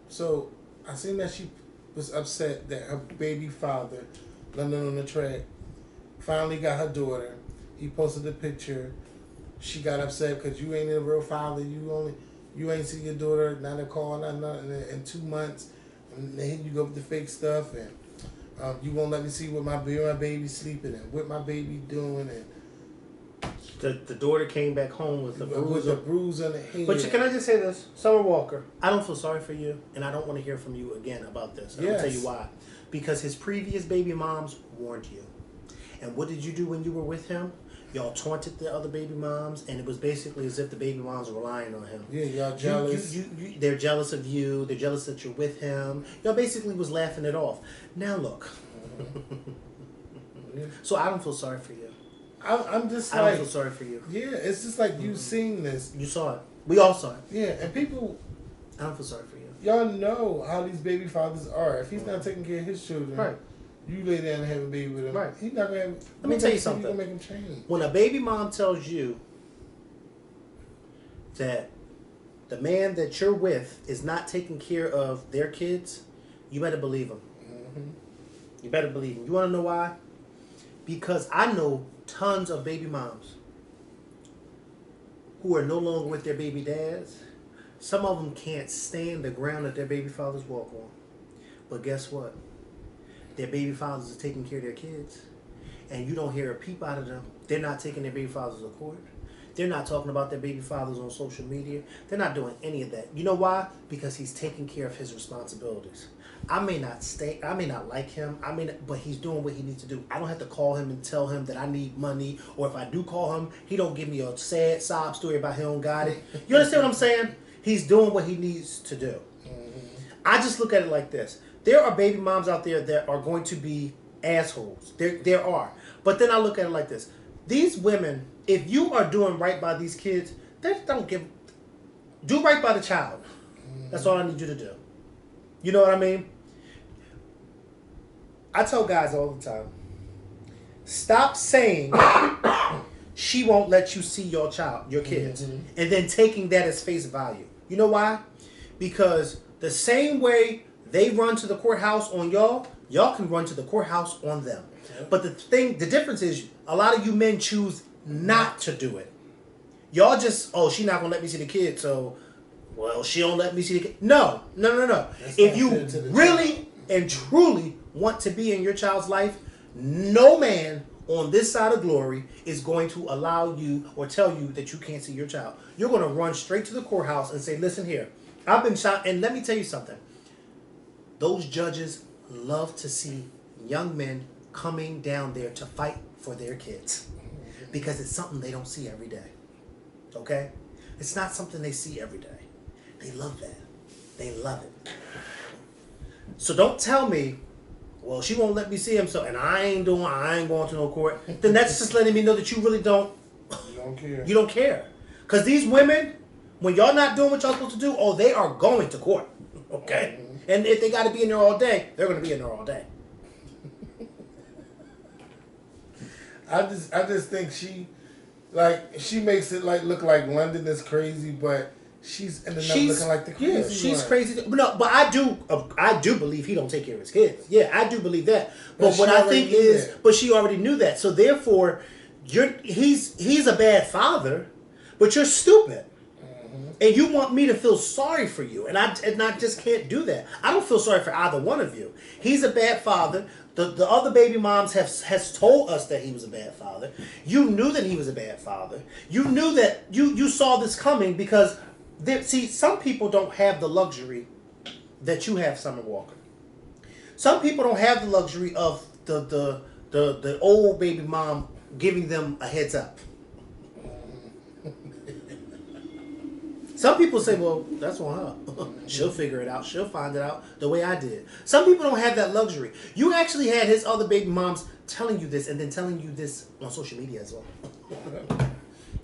So I seen that she was upset that her baby father, London on the Track, finally got her daughter. He posted a picture. She got upset because you ain't a real father. You ain't see your daughter, not a call, not nothing in 2 months. And then you go with the fake stuff, and you won't let me see what my baby sleeping and what my baby doing, and the daughter came back home with a bruise on the head. But can I just say this? Summer Walker, I don't feel sorry for you, and I don't want to hear from you again about this. And I'll tell you why. Because his previous baby moms warned you. And what did you do when you were with him? Y'all taunted the other baby moms, and it was basically as if the baby moms were relying on him. Yeah, y'all jealous. They're jealous of you. They're jealous that you're with him. Y'all basically was laughing it off. Now look. So I don't feel sorry for you. I'm just I don't feel sorry for you. Yeah, it's just like you seen this. You saw it. We all saw it. Yeah, and people. I don't feel sorry for you. Y'all know how these baby fathers are. If he's not taking care of his children, right, you lay down and have a baby with him. Right. He's not gonna have. Let me tell you something. Gonna make him change. When a baby mom tells you that the man that you're with is not taking care of their kids, you better believe him. You better believe him. You want to know why? Because I know tons of baby moms who are no longer with their baby dads. Some of them can't stand the ground that their baby fathers walk on. But guess what? Their baby fathers are taking care of their kids. And you don't hear a peep out of them. They're not taking their baby fathers to court. They're not talking about their baby fathers on social media. They're not doing any of that. You know why? Because he's taking care of his responsibilities. I may not like him, but he's doing what he needs to do. I don't have to call him and tell him that I need money, or if I do call him, he don't give me a sad sob story about he don't got it. You understand what I'm saying? He's doing what he needs to do. I just look at it like this. There are baby moms out there that are going to be assholes. There are. But then I look at it like this. These women, if you are doing right by these kids, do right by the child. That's all I need you to do. You know what I mean? I tell guys all the time, stop saying she won't let you see your kids, and then taking that as face value. You know why? Because the same way they run to the courthouse on y'all can run to the courthouse on them. But the difference is, a lot of you men choose not to do it. Y'all just, she's not gonna let me see the kid, so she don't let me see the kid. No. If you really and truly want to be in your child's life, no man on this side of glory is going to allow you or tell you that you can't see your child. You're going to run straight to the courthouse and say, listen here, I've been shot. And let me tell you something. Those judges love to see young men coming down there to fight for their kids, because it's something they don't see every day. Okay? It's not something they see every day. They love that. They love it. So don't tell me, she won't let me see him, and I ain't going to no court. Then that's just letting me know that you really don't. You don't care. You don't care. Because these women, When y'all not doing what y'all supposed to do, oh, they are going to court. Okay? And if they got to be in there all day, they're going to be in there all day. I just think she makes it look like London is crazy, but she's ended up looking like the crazy one. She's crazy. But no, but I do believe he don't take care of his kids. Yeah, I do believe that. But what I think is, but she already knew that. So therefore, he's a bad father, but you're stupid. And you want me to feel sorry for you, and I just can't do that. I don't feel sorry for either one of you. He's a bad father. The other baby moms has told us that he was a bad father. You knew that he was a bad father. You knew that you saw this coming because some people don't have the luxury that you have, Summer Walker. Some people don't have the luxury of the old baby mom giving them a heads up. Some people say, well, that's on her. She'll figure it out. She'll find it out the way I did. Some people don't have that luxury. You actually had his other baby moms telling you this and then telling you this on social media as well.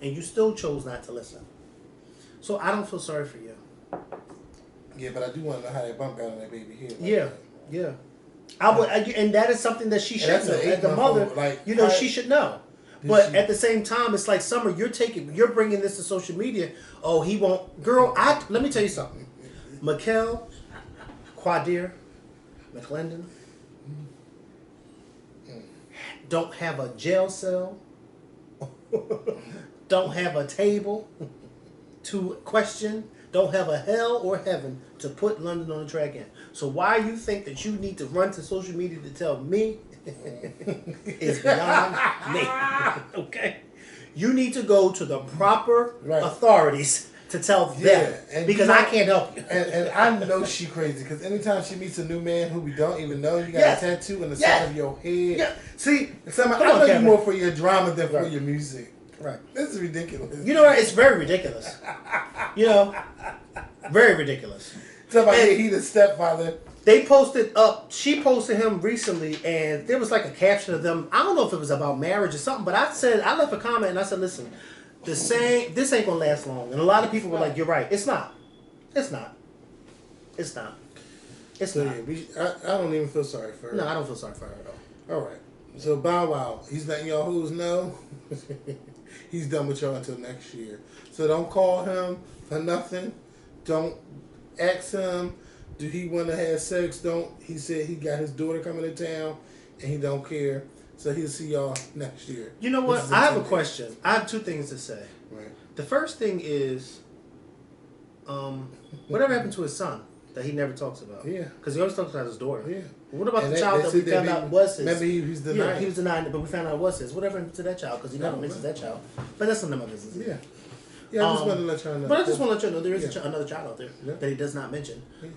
And you still chose not to listen. So I don't feel sorry for you. Yeah, but I do want to know how that bump got on that baby head. Yeah. And that is something that she should know. As the mother, she should know. But at the same time, it's like, Summer, you're bringing this to social media. Oh, he won't. Girl, let me tell you something. Mikkel, Quadir, McClendon don't have a jail cell, don't have a table to question, don't have a hell or heaven to put London on the track in. So why you think that you need to run to social media to tell me is beyond me. Okay? You need to go to the proper authorities to tell them. And because I can't help you. And I know she crazy because anytime she meets a new man who we don't even know, you got a tattoo on the side of your head. Yeah. See, I know you more for your drama than for your music. Right. This is ridiculous. You know what? It's very ridiculous. Very ridiculous. Tell about he the stepfather. She posted him recently, and there was like a caption of them. I don't know if it was about marriage or something, but I left a comment and I said, listen, this ain't gonna last long. And a lot of people were like, you're right. It's not. I don't even feel sorry for her. No, I don't feel sorry for her at all. All right. So Bow Wow, he's letting y'all who's know he's done with y'all until next year. So don't call him for nothing. Don't ask him, do he want to have sex? He said he got his daughter coming to town and he don't care. So he'll see y'all next year. You know what? I have a question. I have two things to say. Right. The first thing is, whatever happened to his son that he never talks about? Yeah. Because he always talks about his daughter. Yeah. What about the child that we found out was his? Remember he was denying. Yeah, he was denying it, but we found out it was his. Whatever happened to that child? Because he never mentions that child. But that's none of my business. Yeah. Yeah, I just want to let y'all know. But I just want to let you know there is another child out there that he does not mention. Yeah.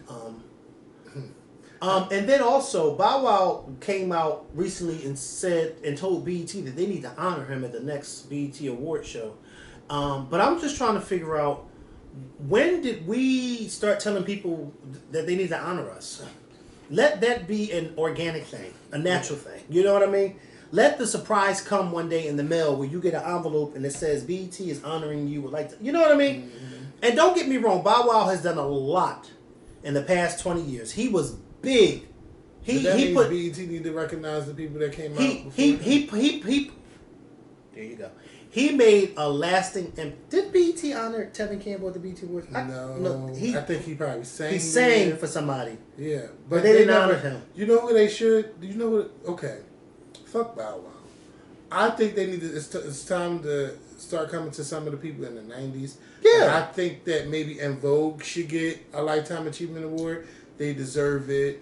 And then also, Bow Wow came out recently and told BET that they need to honor him at the next BET award show. But I'm just trying to figure out, when did we start telling people that they need to honor us? Let that be an organic thing, a natural thing. You know what I mean? Let the surprise come one day in the mail where you get an envelope and it says BET is honoring you. You know what I mean? Mm-hmm. And don't get me wrong, Bow Wow has done a lot in the past 20 years. He was big. He put BET need to recognize the people that came out before. There you go. He made a lasting. Did BET honor Tevin Campbell at the BET Awards? No, I think he probably sang. He sang for somebody. Yeah, but they didn't honor him. You know what they should? You know what? Okay, fuck Bow Wow. I think they need to. It's time to start coming to some of the people in the '90s. Yeah, I think that maybe En Vogue should get a Lifetime Achievement Award. They deserve it.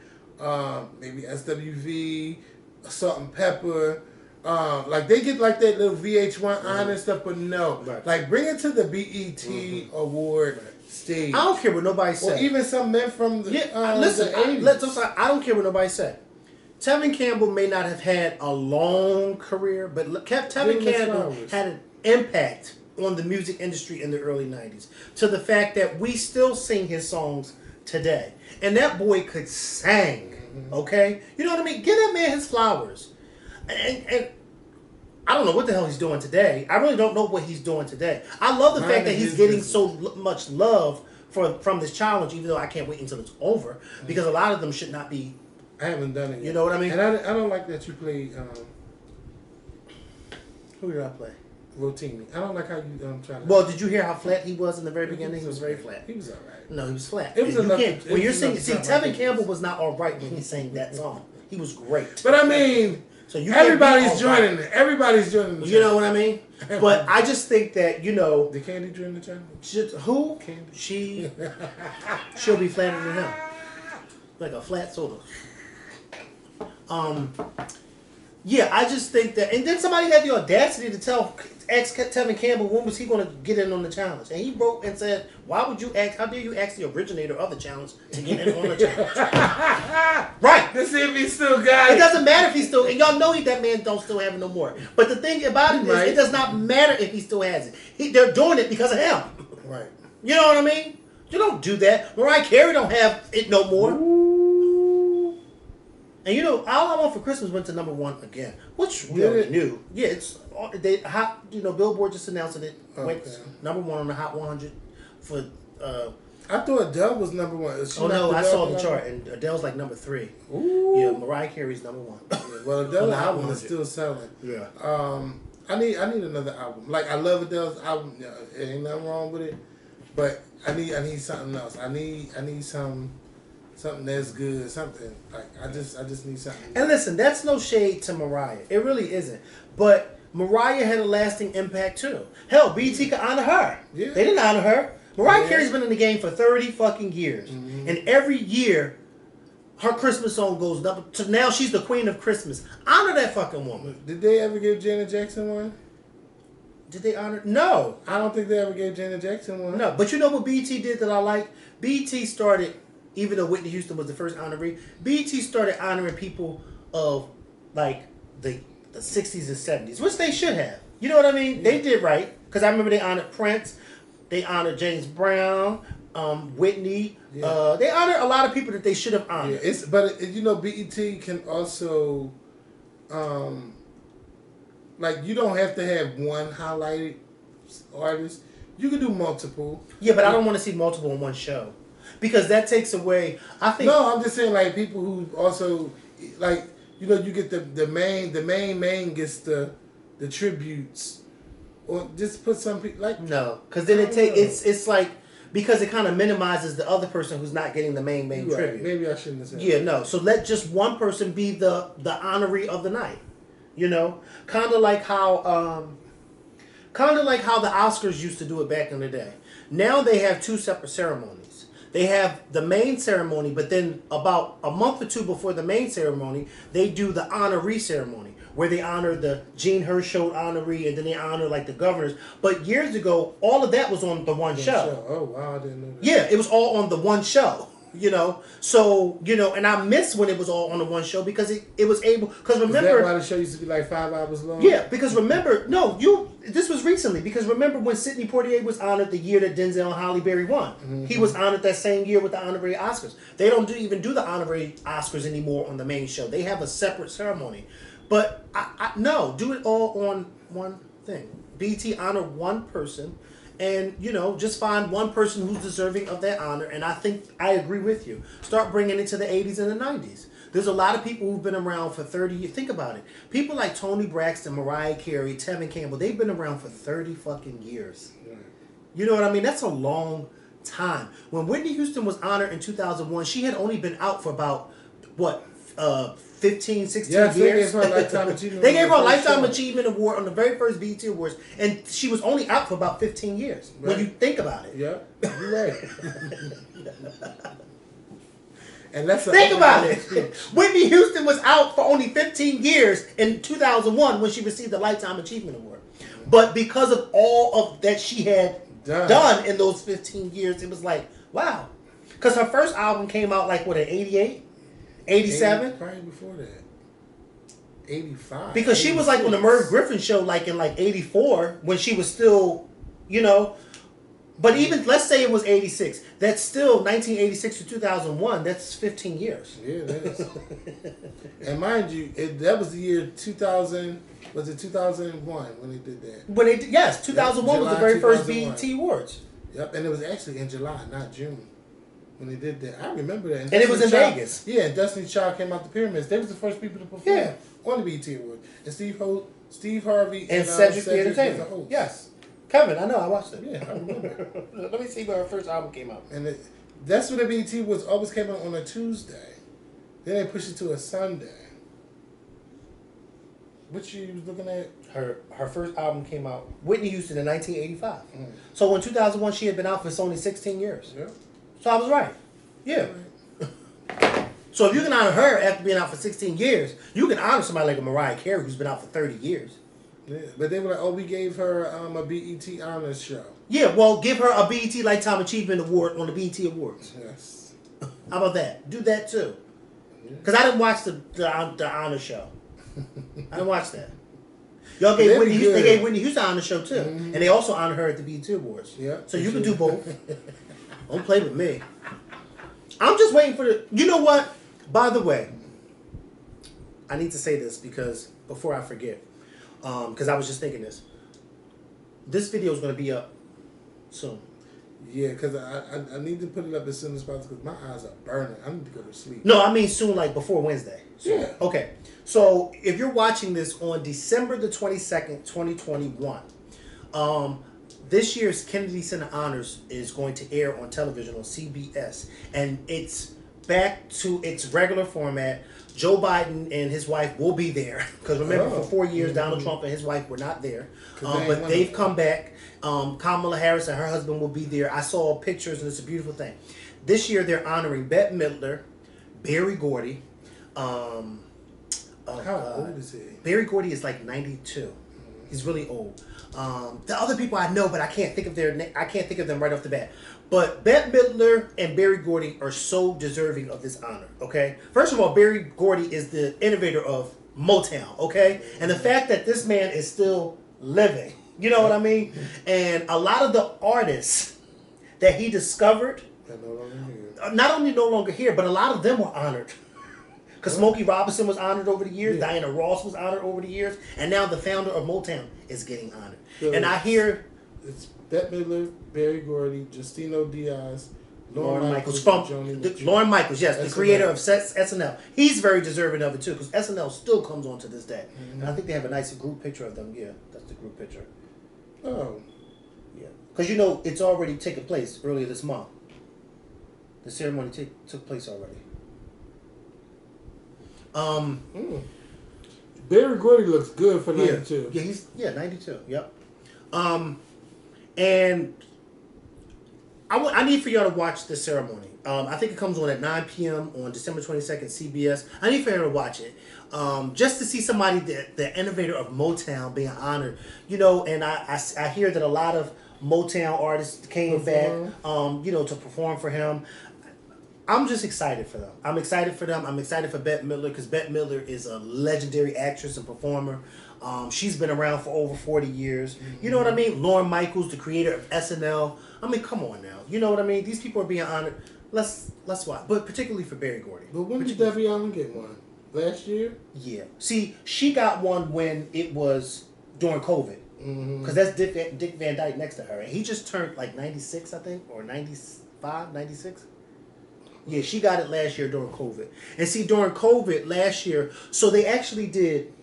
Maybe SWV, Salt and Pepper. Like they get like that little VH1 honor stuff, but no, like bring it to the BET award stage. I don't care what nobody said. Or even some men from the listen. the I don't care what nobody said. Tevin Campbell may not have had a long career, but Tevin Campbell had an impact on the music industry in the early '90s to the fact that we still sing his songs today, and that boy could sing. Okay, you know what I mean? Give that man his flowers. And I don't know what the hell he's doing today. I really don't know what he's doing today. I love the fact that he's getting so much love from this challenge, even though I can't wait until it's over, because a lot of them should not be. I haven't done it yet. You know what I mean? And I don't like that you played. Who did I play? Rotimi. I don't like how you try to. Well, did you hear how flat he was in the very beginning? He was very flat. He was alright. No, he was flat. It was you enough. can't, when you're singing, see, Tevin Campbell was. was not all right when he sang that song. He was great. But I mean, so you everybody's joining it. Everybody's joining. You know what I mean? But I just think that the Candy join the channel. Who? Candy. She'll be flatter than him, like a flat soda. Yeah, I just think that, and then somebody had the audacity to ask Tevin Campbell when was he going to get in on the challenge, and he wrote and said, "Why would you ask? How dare you ask the originator of the challenge to get in on the challenge?" Right. To see if he still got it. It doesn't matter if he still, and y'all know that man don't still have it no more. But the thing about it is, it does not matter if he still has it. They're doing it because of him. Right. You know what I mean? You don't do that. Mariah Carey don't have it no more. Ooh. And you know, All I Want for Christmas went to #1 again, which we already knew. Yeah, it's hot. You know, Billboard just announcing it. Went #1 on the Hot 100 for. I thought Adele was #1. Oh no, I saw the chart, and Adele's like #3. Ooh. Yeah, Mariah Carey's #1. Yeah, well, Adele's album is still selling. Yeah. I need another album. Like I love Adele's album. Yeah, ain't nothing wrong with it, but I need something else. I need something that's good. Something like I just need something. And listen, that's no shade to Mariah. It really isn't. But Mariah had a lasting impact too. Hell, BT could honor her. Yeah. They didn't honor her. Mariah Carey's been in the game for 30 fucking years. Mm-hmm. And every year, her Christmas song goes up. So now she's the queen of Christmas. Honor that fucking woman. Did they ever give Janet Jackson one? Did they honor? No. I don't think they ever gave Janet Jackson one. No. But you know what BT did that I like? BT started, even though Whitney Houston was the first honoree, BT started honoring people of like the 60s and 70s, which they should have. You know what I mean? Yeah. They did right. Because I remember they honored Prince. They honored James Brown, Whitney. Yeah. They honored a lot of people that they should have honored. Yeah, but you know, BET can also, like you don't have to have one highlighted artist. You can do multiple. Yeah, but I don't want to see multiple in one show because that takes away. I think. No, I'm just saying like people who also like you know you get the main gets the tributes. Or just put some people like no, because then it's like because it kind of minimizes the other person who's not getting the main right. tribute. Maybe I shouldn't have said. Yeah, no. So let just one person be the honoree of the night. You know, kind of like how the Oscars used to do it back in the day. Now they have two separate ceremonies. They have the main ceremony, but then about a month or two before the main ceremony, they do the honoree ceremony, where they honor the Gene Herschel honoree, and then they honor like the governors. But years ago, all of that was on the one show. Oh wow, I didn't know that. Yeah, it was all on the one show. You know, so you know, and I miss when it was all on the one show because it was able. Because remember, is that why the show used to be like 5 hours long? Yeah, because remember, this was recently because remember when Sidney Poitier was honored the year that Denzel and Halle Berry won. Mm-hmm. He was honored that same year with the honorary Oscars. They don't even do the honorary Oscars anymore on the main show. They have a separate ceremony. But no, do it all on one thing. BT honor one person, and you know, just find one person who's deserving of that honor. And I think I agree with you. Start bringing it to the 80s and the 90s. There's a lot of people who've been around for 30 years. Think about it. People like Toni Braxton, Mariah Carey, Tevin Campbell, they've been around for 30 fucking years. Right. You know what I mean? That's a long time. When Whitney Houston was honored in 2001, she had only been out for about, 15, 16 years. They gave her a Lifetime Achievement They gave her a Lifetime Achievement Award on the very first BET Awards, and she was only out for about 15 years, right. When you think about it. Yeah, you're right. And think about it. Whitney Houston was out for only 15 years in 2001 when she received the Lifetime Achievement Award. But because of all of that she had done in those 15 years, it was like, wow. Because her first album came out like, in 88? 87? Probably before that. 85. Because 86. She was like on the Merv Griffin show like in like 84 when she was still, you know. But even, let's say it was 86. That's still 1986 to 2001. That's 15 years. Yeah, that is. And mind you, that was the year 2000. Was it 2001 when they did that? Yes, 2001 was the very first BET Awards. Yep, and it was actually in July, not June, when they did that. I remember that. And it was in Vegas. Yeah, Destiny Child came out the Pyramids. They was the first people to perform on the BET Awards. And Steve Harvey and Cedric the Entertainer Entertainer. was the host. Yes. Kevin, I know, I watched it. Yeah, I remember. Let me see where her first album came out. And that's when the BET was always came out on a Tuesday. Then they pushed it to a Sunday. What you was looking at? Her first album came out, Whitney Houston, in 1985. So in 2001, she had been out for only 16 years. Yeah. So I was right. Yeah. Right. So if you can honor her after being out for 16 years, you can honor somebody like a Mariah Carey who's been out for 30 years. Yeah, but they were like, oh, we gave her a BET Honors show. Yeah, well, give her a BET Lifetime Achievement Award on the BET Awards. Yes. How about that? Do that too. Because I didn't watch the honor show. I didn't watch that. Y'all gave Whitney Houston. They gave Whitney Houston on the show too, and they also honored her at the BET Awards. Yeah. So you can do both. Don't play with me. I'm just waiting for the. You know what? By the way, I need to say this because before I forget, because I was just thinking this. This video is going to be up soon. Yeah, because I need to put it up as soon as possible because my eyes are burning. I need to go to sleep. No, I mean soon, like before Wednesday. So, yeah. Okay. So if you're watching this on December the 22nd, 2021, this year's Kennedy Center Honors is going to air on television on CBS, and it's back to its regular format. Joe Biden and his wife will be there because remember, for 4 years, Donald Trump and his wife were not there, but they've come back. Kamala Harris and her husband will be there. I saw pictures, and it's a beautiful thing. This year, they're honoring Bette Midler, Berry Gordy. How old is he? Berry Gordy is like 92. He's really old. The other people I know, but I can't think of I can't think of them right off the bat. But Bette Midler and Berry Gordy are so deserving of this honor. Okay, first of all, Berry Gordy is the innovator of Motown. Okay, and the fact that this man is still living, you know what I mean? And a lot of the artists that he discovered, not only no longer here, but a lot of them were honored. Because Smokey Robinson was honored over the years, Diana Ross was honored over the years, and now the founder of Motown is getting honored. So and I hear it's Bette Midler, Berry Gordy, Justino Diaz, Lauren Michaels Lauren Michaels, yes, the creator of SNL. He's very deserving of it too, because SNL still comes on to this day. And I think they have a nice group picture of them. Yeah, that's the group picture. Oh. Yeah. Because you know, it's already taken place earlier this month. The ceremony took place already. Berry Gordy looks good for 92. Yeah, he's 92. Yep. And I need for y'all to watch this ceremony. I think it comes on at 9 p.m. on December 22nd, CBS. I need for y'all to watch it. Just to see somebody, the innovator of Motown, being honored. You know, and I hear that a lot of Motown artists came back, you know, to perform for him. I'm just excited for them. I'm excited for them. I'm excited for Bette Midler because Bette Midler is a legendary actress and performer. She's been around for over 40 years. You know what I mean? Lauren Michaels, the creator of SNL. I mean, come on now. You know what I mean? These people are being honored. Let's watch. But particularly for Berry Gordy. But when did Debbie Allen get one? Last year? Yeah. See, she got one when it was during COVID. Because that's Dick Van Dyke next to her. And he just turned like 96, I think, or 95, 96. Yeah, she got it last year during COVID. And see, during COVID last year, so they actually did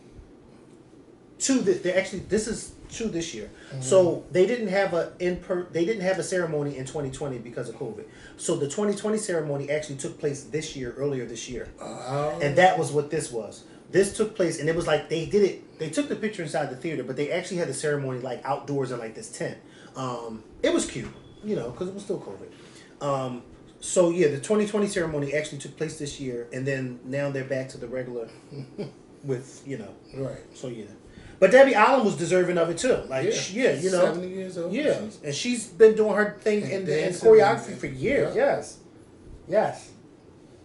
two. This is two this year. So they didn't have a ceremony in 2020 because of COVID. So the 2020 ceremony actually took place earlier this year. And that was what this was. This took place, and it was like they did it. They took the picture inside the theater, but they actually had the ceremony like outdoors in like this tent. It was cute, you know, because it was still COVID. So yeah, the 2020 ceremony actually took place this year, and then now they're back to the regular with, you know. Right. So yeah. But Debbie Allen was deserving of it too. Like, you know. 70 years old. Yeah. And she's been doing her thing in choreography for years. Yeah. Yes.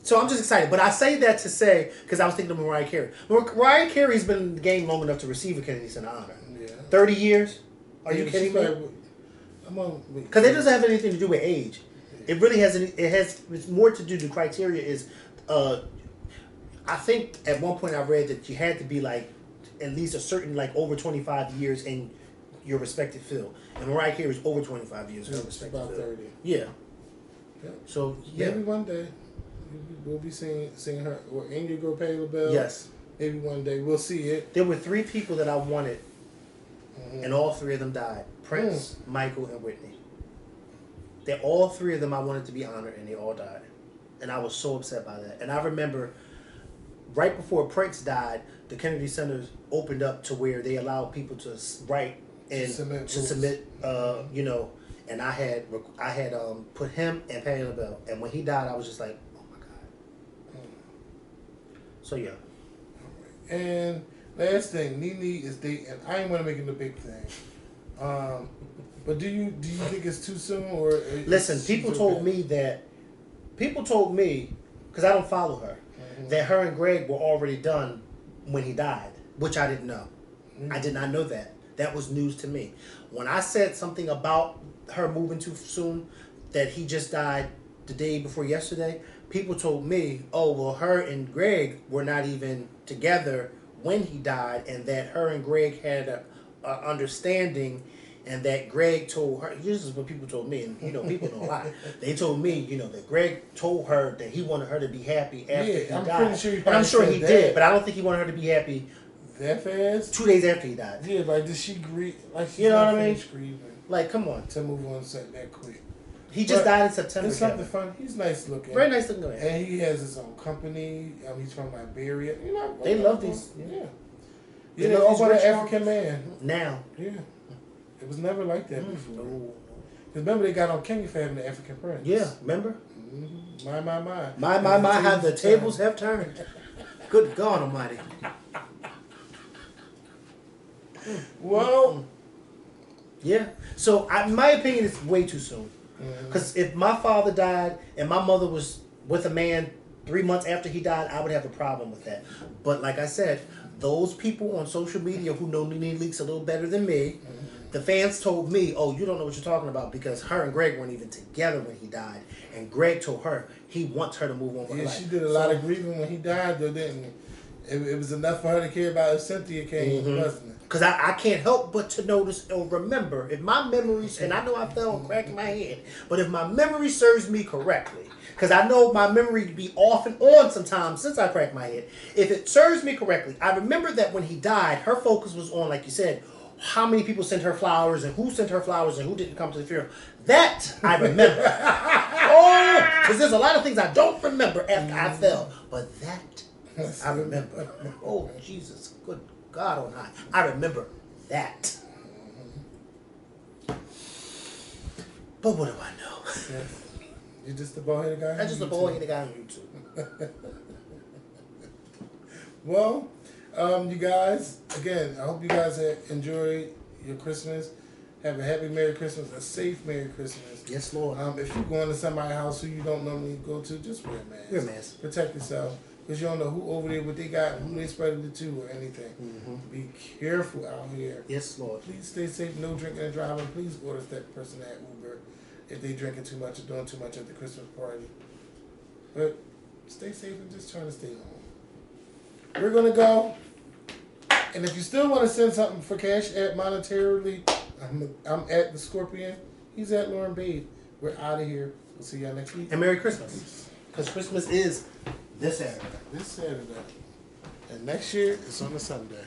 So I'm just excited. But I say that to say, because I was thinking of Mariah Carey. Mariah Carey's been in the game long enough to receive a Kennedy Center honor. Yeah. 30 years? Are you kidding me? Because it doesn't have anything to do with age. It really has. It's more to do. The criteria is, I think at one point I read that you had to be like at least a certain like over 25 years in your respective field, and Mariah Carey is over 25 years in her respective about field. 30. Yeah. Yep. So yeah. Maybe one day we'll be seeing her or Indigo Pay LaBelle. Yes. Maybe one day we'll see it. There were 3 people that I wanted, and all 3 of them died: Prince, Michael, and Whitney. They all 3 of them I wanted to be honored, and they all died, and I was so upset by that. And I remember right before Prince died, the Kennedy Center opened up to where they allowed people to write and to submit, you know. And I had put him and Patti LaBelle, and when he died, I was just like, oh my god. So yeah. And last thing, Nene is dating. I ain't want to make it a big thing. But do you think it's too soon or? Listen, people told me, because I don't follow her, that her and Greg were already done when he died, which I didn't know. I did not know that. That was news to me. When I said something about her moving too soon, that he just died the day before yesterday, people told me, oh, well, her and Greg were not even together when he died, and that her and Greg had a understanding, and that Greg told her, this is what people told me, and you know, people don't lie. They told me, you know, that Greg told her that he wanted her to be happy after he died. Pretty sure and I'm sure he did, but I don't think he wanted her to be happy that fast. 2 days after he died. Yeah, like did she grieve? Like you know what I mean? Grieving. Like, come on. To move on set that quick. He just died in September. It's something fun. He's nice looking. Very nice looking. And he has his own company. He's from Liberia. You know, they love these. Yeah. Yeah, they're all about an African man. Now. Yeah. It was never like that before. Because remember, they got on King for having the African prince. Yeah, remember? My, how the tables have turned. Good God Almighty. Well, yeah. So, my opinion is way too soon. Because if my father died and my mother was with a man 3 months after he died, I would have a problem with that. But like I said, those people on social media who know Nene Leakes a little better than me, the fans told me, oh, you don't know what you're talking about, because her and Greg weren't even together when he died. And Greg told her he wants her to move on with her life. She did a lot of grieving when he died, though, didn't it was enough for her to care about if Cynthia came, wasn't it? Because I can't help but to notice or remember, if my memories, and I know I fell cracking my head, but if my memory serves me correctly, because I know my memory be off and on sometimes since I cracked my head, if it serves me correctly, I remember that when he died, her focus was on, like you said, how many people sent her flowers and who sent her flowers and who didn't come to the funeral. That I remember. Oh, because there's a lot of things I don't remember after I fell, but that I remember. Oh, Jesus, good God on high. I remember that. But what do I know? Yeah. You're just a bald-headed guy? I'm just a bald-headed guy on YouTube. Well, you guys, again, I hope you guys enjoy your Christmas. Have a happy Merry Christmas, a safe Merry Christmas. Yes, Lord. If you're going to somebody's house who you don't normally go to, just wear a mask. Wear a mask. Protect yourself. Because you don't know who over there, what they got, who they spreading it to, or anything. Be careful out here. Yes, Lord. Please stay safe. No drinking and driving. Please order that person at Uber if they drinking too much or doing too much at the Christmas party. But stay safe and just try to stay home. We're going to go. And if you still want to send something for cash at monetarily, I'm at the Scorpion. He's at Lauren Bade. We're out of here. We'll see y'all next week. And Merry Christmas. Because Christmas is this Saturday. And next year, it's on a Sunday.